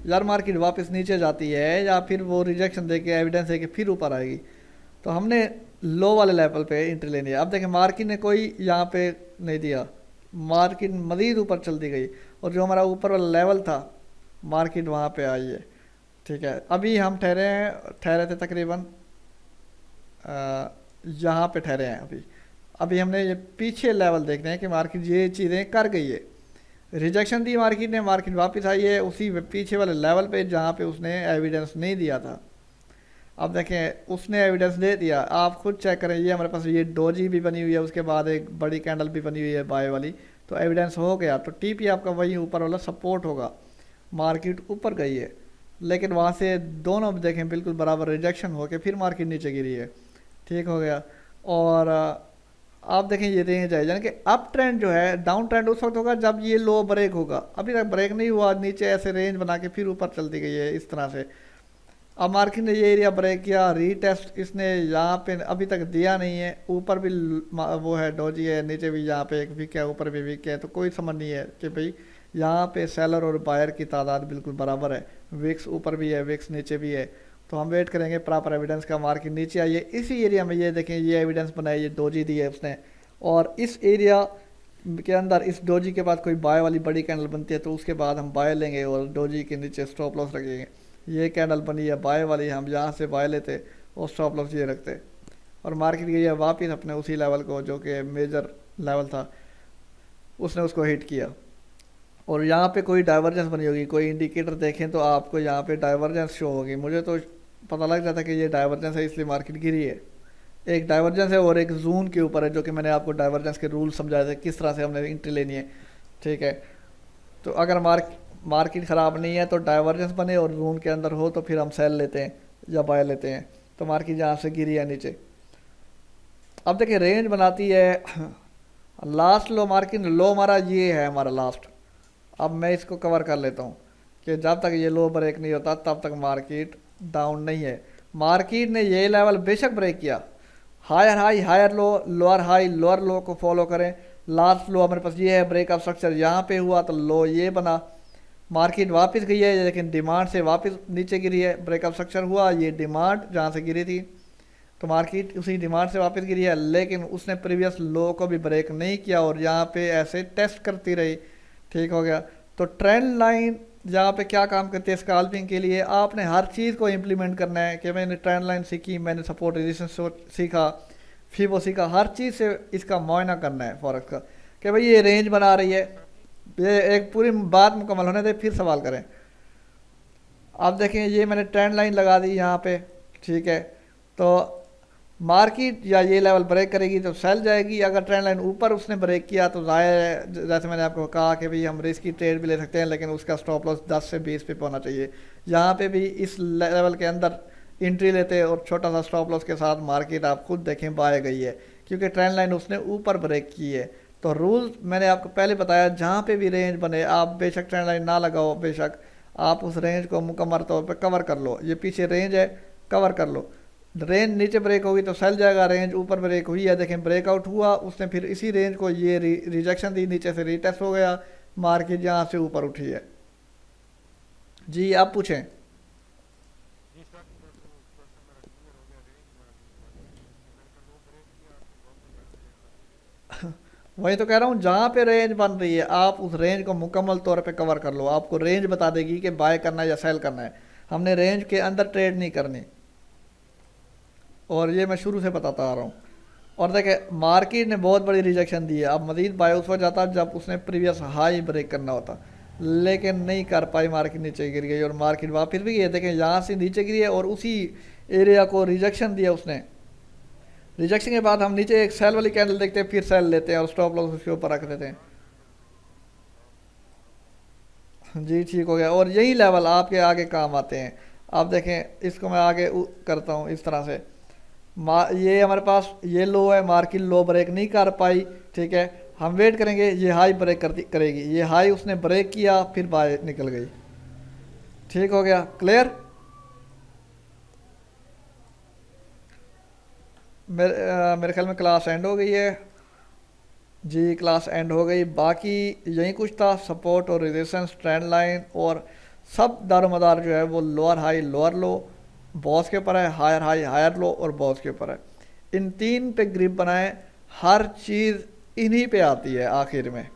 यार। मार्केट वापस नीचे जाती है या फिर वो रिजेक्शन दे के एविडेंस है कि फिर ऊपर आएगी, तो हमने लो वाले लेवल पे एंट्री लेनी है। अब देखें मार्केट ने कोई यहाँ पे नहीं दिया, मार्केट मज़ीद ऊपर चलती गई, और जो हमारा ऊपर वाला लेवल था मार्केट वहाँ पे आई है। ठीक है, अभी हम ठहरे थे तकरीबन यहाँ पे ठहरे हैं। अभी अभी हमने ये पीछे लेवल देखने हैं कि मार्केट ये चीज़ें कर गई है, रिजेक्शन दी मार्केट ने, मार्केट वापस आई है उसी पीछे वाले लेवल पे जहाँ पे उसने एविडेंस नहीं दिया था। अब देखें उसने एविडेंस दे दिया, आप खुद चेक करें, ये हमारे पास ये डोजी भी बनी हुई है, उसके बाद एक बड़ी कैंडल भी बनी हुई है बाय वाली, तो एविडेंस हो गया। तो टीपी आपका वही ऊपर वाला सपोर्ट होगा, मार्केट ऊपर गई है, लेकिन वहाँ से दोनों देखें बिल्कुल बराबर रिजेक्शन हो के फिर मार्केट नीचे गिरी है। ठीक हो गया। और आप देखें ये रेंज है, यानी कि अप ट्रेंड जो है, डाउन ट्रेंड उस वक्त होगा जब ये लो ब्रेक होगा। अभी तक ब्रेक नहीं हुआ, नीचे ऐसे रेंज बना के फिर ऊपर चलती गई है इस तरह से। अब मार्केट ने ये एरिया ब्रेक किया, रीटेस्ट इसने यहाँ पे अभी तक दिया नहीं है, ऊपर भी वो है डोजी है, नीचे भी यहाँ पे एक वीक है, ऊपर भी वीक है, तो कोई समझ नहीं है कि भाई यहाँ पे सेलर और बायर की तादाद बिल्कुल बराबर है, विक्स ऊपर भी है विक्स नीचे भी है। तो हम वेट करेंगे प्रॉपर एविडेंस का, मार्केट नीचे आइए इसी एरिया में, ये देखें ये एविडेंस बनाया, ये डोजी दी है उसने, और इस एरिया के अंदर इस डोजी के बाद कोई बाय वाली बड़ी कैंडल बनती है तो उसके बाद हम बाय लेंगे और डोजी के नीचे स्टॉप लॉस रखेंगे। ये कैंडल बनी है बाय वाली, हम यहाँ से बाय लेते और स्टॉप लॉस ये रखते, और मार्केट गई है वापस अपने उसी लेवल को जो कि मेजर लेवल था, उसने उसको हिट किया। और यहाँ पे कोई डाइवर्जेंस बनी होगी, कोई इंडिकेटर देखें तो आपको यहाँ पे डाइवर्जेंस शो होगी, मुझे तो पता लग जाता कि ये डाइवर्जेंस है इसलिए मार्केट गिरी है। एक डाइवर्जेंस है और एक जून के ऊपर है, जो कि मैंने आपको डाइवर्जेंस के रूल समझाए थे किस तरह से हमने एंट्री लेनी है, ठीक है। तो अगर मार्केट ख़राब नहीं है तो डाइवर्जेंस बने और जून के अंदर हो तो फिर हम सेल लेते हैं या बाय लेते हैं। तो मार्केट यहाँ से गिरी है नीचे, अब देखिए रेंज बनाती है, लास्ट लो मार्केट ने लो मारा, ये है हमारा लास्ट। अब मैं इसको कवर कर लेता हूँ कि जब तक ये लो ब्रेक नहीं होता तब तक मार्केट डाउन नहीं है। मार्केट ने ये लेवल बेशक ब्रेक किया, higher high higher low, lower high lower low को फॉलो करें। लास्ट लो हमारे पास ये है ब्रेकअप स्ट्रक्चर, यहाँ पे हुआ तो लो ये बना, मार्केट वापस गई है लेकिन डिमांड से वापस नीचे गिरी है, ब्रेकअप स्ट्रक्चर हुआ, ये डिमांड जहाँ से गिरी थी तो मार्केट उसी डिमांड से वापस गिरी है, लेकिन उसने प्रीवियस लो को भी ब्रेक नहीं किया और यहाँ पे ऐसे टेस्ट करती रही, ठीक हो गया। तो ट्रेंड लाइन यहाँ पे क्या काम करती है स्कैल्पिंग के लिए, आपने हर चीज़ को इम्प्लीमेंट करना है कि मैंने ट्रेंड लाइन सीखी, मैंने सपोर्ट रेजिस्टेंस सीखा, फीबो सीखा, हर चीज़ से इसका मुआयना करना है फॉरेक्स का कि भाई ये रेंज बना रही है। ये एक पूरी बात मुकम्मल होने दे फिर सवाल करें। आप देखें ये मैंने ट्रेंड लाइन लगा दी यहाँ पे, ठीक है। तो मार्केट या ये लेवल ब्रेक करेगी तो सेल जाएगी, अगर ट्रेंड लाइन ऊपर उसने ब्रेक किया तो ज़ाहिर है जैसे मैंने आपको कहा कि भाई हम रिस्क की ट्रेड भी ले सकते हैं लेकिन उसका स्टॉप लॉस 10 से 20 पे होना चाहिए। यहाँ पे भी इस लेवल के अंदर एंट्री लेते हैं और छोटा सा स्टॉप लॉस के साथ मार्केट आप खुद देखें बाय गई है, क्योंकि ट्रेंड लाइन उसने ऊपर ब्रेक की है। तो रूल मैंने आपको पहले बताया, जहाँ पे भी रेंज बने आप बेशक ट्रेंड लाइन ना लगाओ, बेशक आप उस रेंज को मुकम्मल तौर पर कवर कर लो। ये पीछे रेंज है, कवर कर लो। रेंज नीचे ब्रेक होगी तो सेल जाएगा, रेंज ऊपर ब्रेक हुई है, देखें ब्रेकआउट हुआ, उसने फिर इसी रेंज को ये रिजेक्शन दी, नीचे से रीटेस्ट हो गया, मार्केट यहाँ से ऊपर उठी है। जी आप पूछें। जी सर, तो क्वेश्चन मेरा क्लियर हो गया, रेंज वाला मैंने कहा लो ब्रेक किया तो वापस आ गया। वही तो कह रहा हूँ, जहाँ पे रेंज बन रही है आप उस रेंज को मुकम्मल तौर पे कवर कर लो, आपको रेंज बता देगी कि बाय करना है या सेल करना है। हमने रेंज के अंदर ट्रेड नहीं करनी, और ये मैं शुरू से बताता आ रहा हूँ। और देखें मार्केट ने बहुत बड़ी रिजेक्शन दी है, अब मजीद बाय उस वक्त जाता जब उसने प्रीवियस हाई ब्रेक करना होता, लेकिन नहीं कर पाई, मार्केट नीचे गिर गई और मार्केट वापस भी गई है। देखें यहाँ से नीचे गिरी है और उसी एरिया को रिजेक्शन दिया उसने, रिजेक्शन के बाद हम नीचे एक सेल वाली कैंडल देखते हैं, फिर सेल लेते हैं और स्टॉप लॉस उसके ऊपर रख देते हैं। जी ठीक हो गया, और यही लेवल आपके आगे काम आते हैं। आप देखें इसको मैं आगे करता हूँ इस तरह से, ये हमारे पास ये लो है, मार्केट लो ब्रेक नहीं कर पाई, ठीक है। हम वेट करेंगे ये हाई ब्रेक करेगी, ये हाई उसने ब्रेक किया फिर बाय निकल गई, ठीक हो गया, क्लियर। मेरे ख्याल में क्लास एंड हो गई है। जी क्लास एंड हो गई, बाकी यही कुछ था, सपोर्ट और रेजिस्टेंस, ट्रेंड लाइन और सब दारोमदार जो है वो लोअर हाई लोअर लो बॉस के ऊपर है, हायर हाई हायर लो और बॉस के ऊपर है। इन तीन पे ग्रिप बनाएं, हर चीज़ इन्हीं पे आती है आखिर में।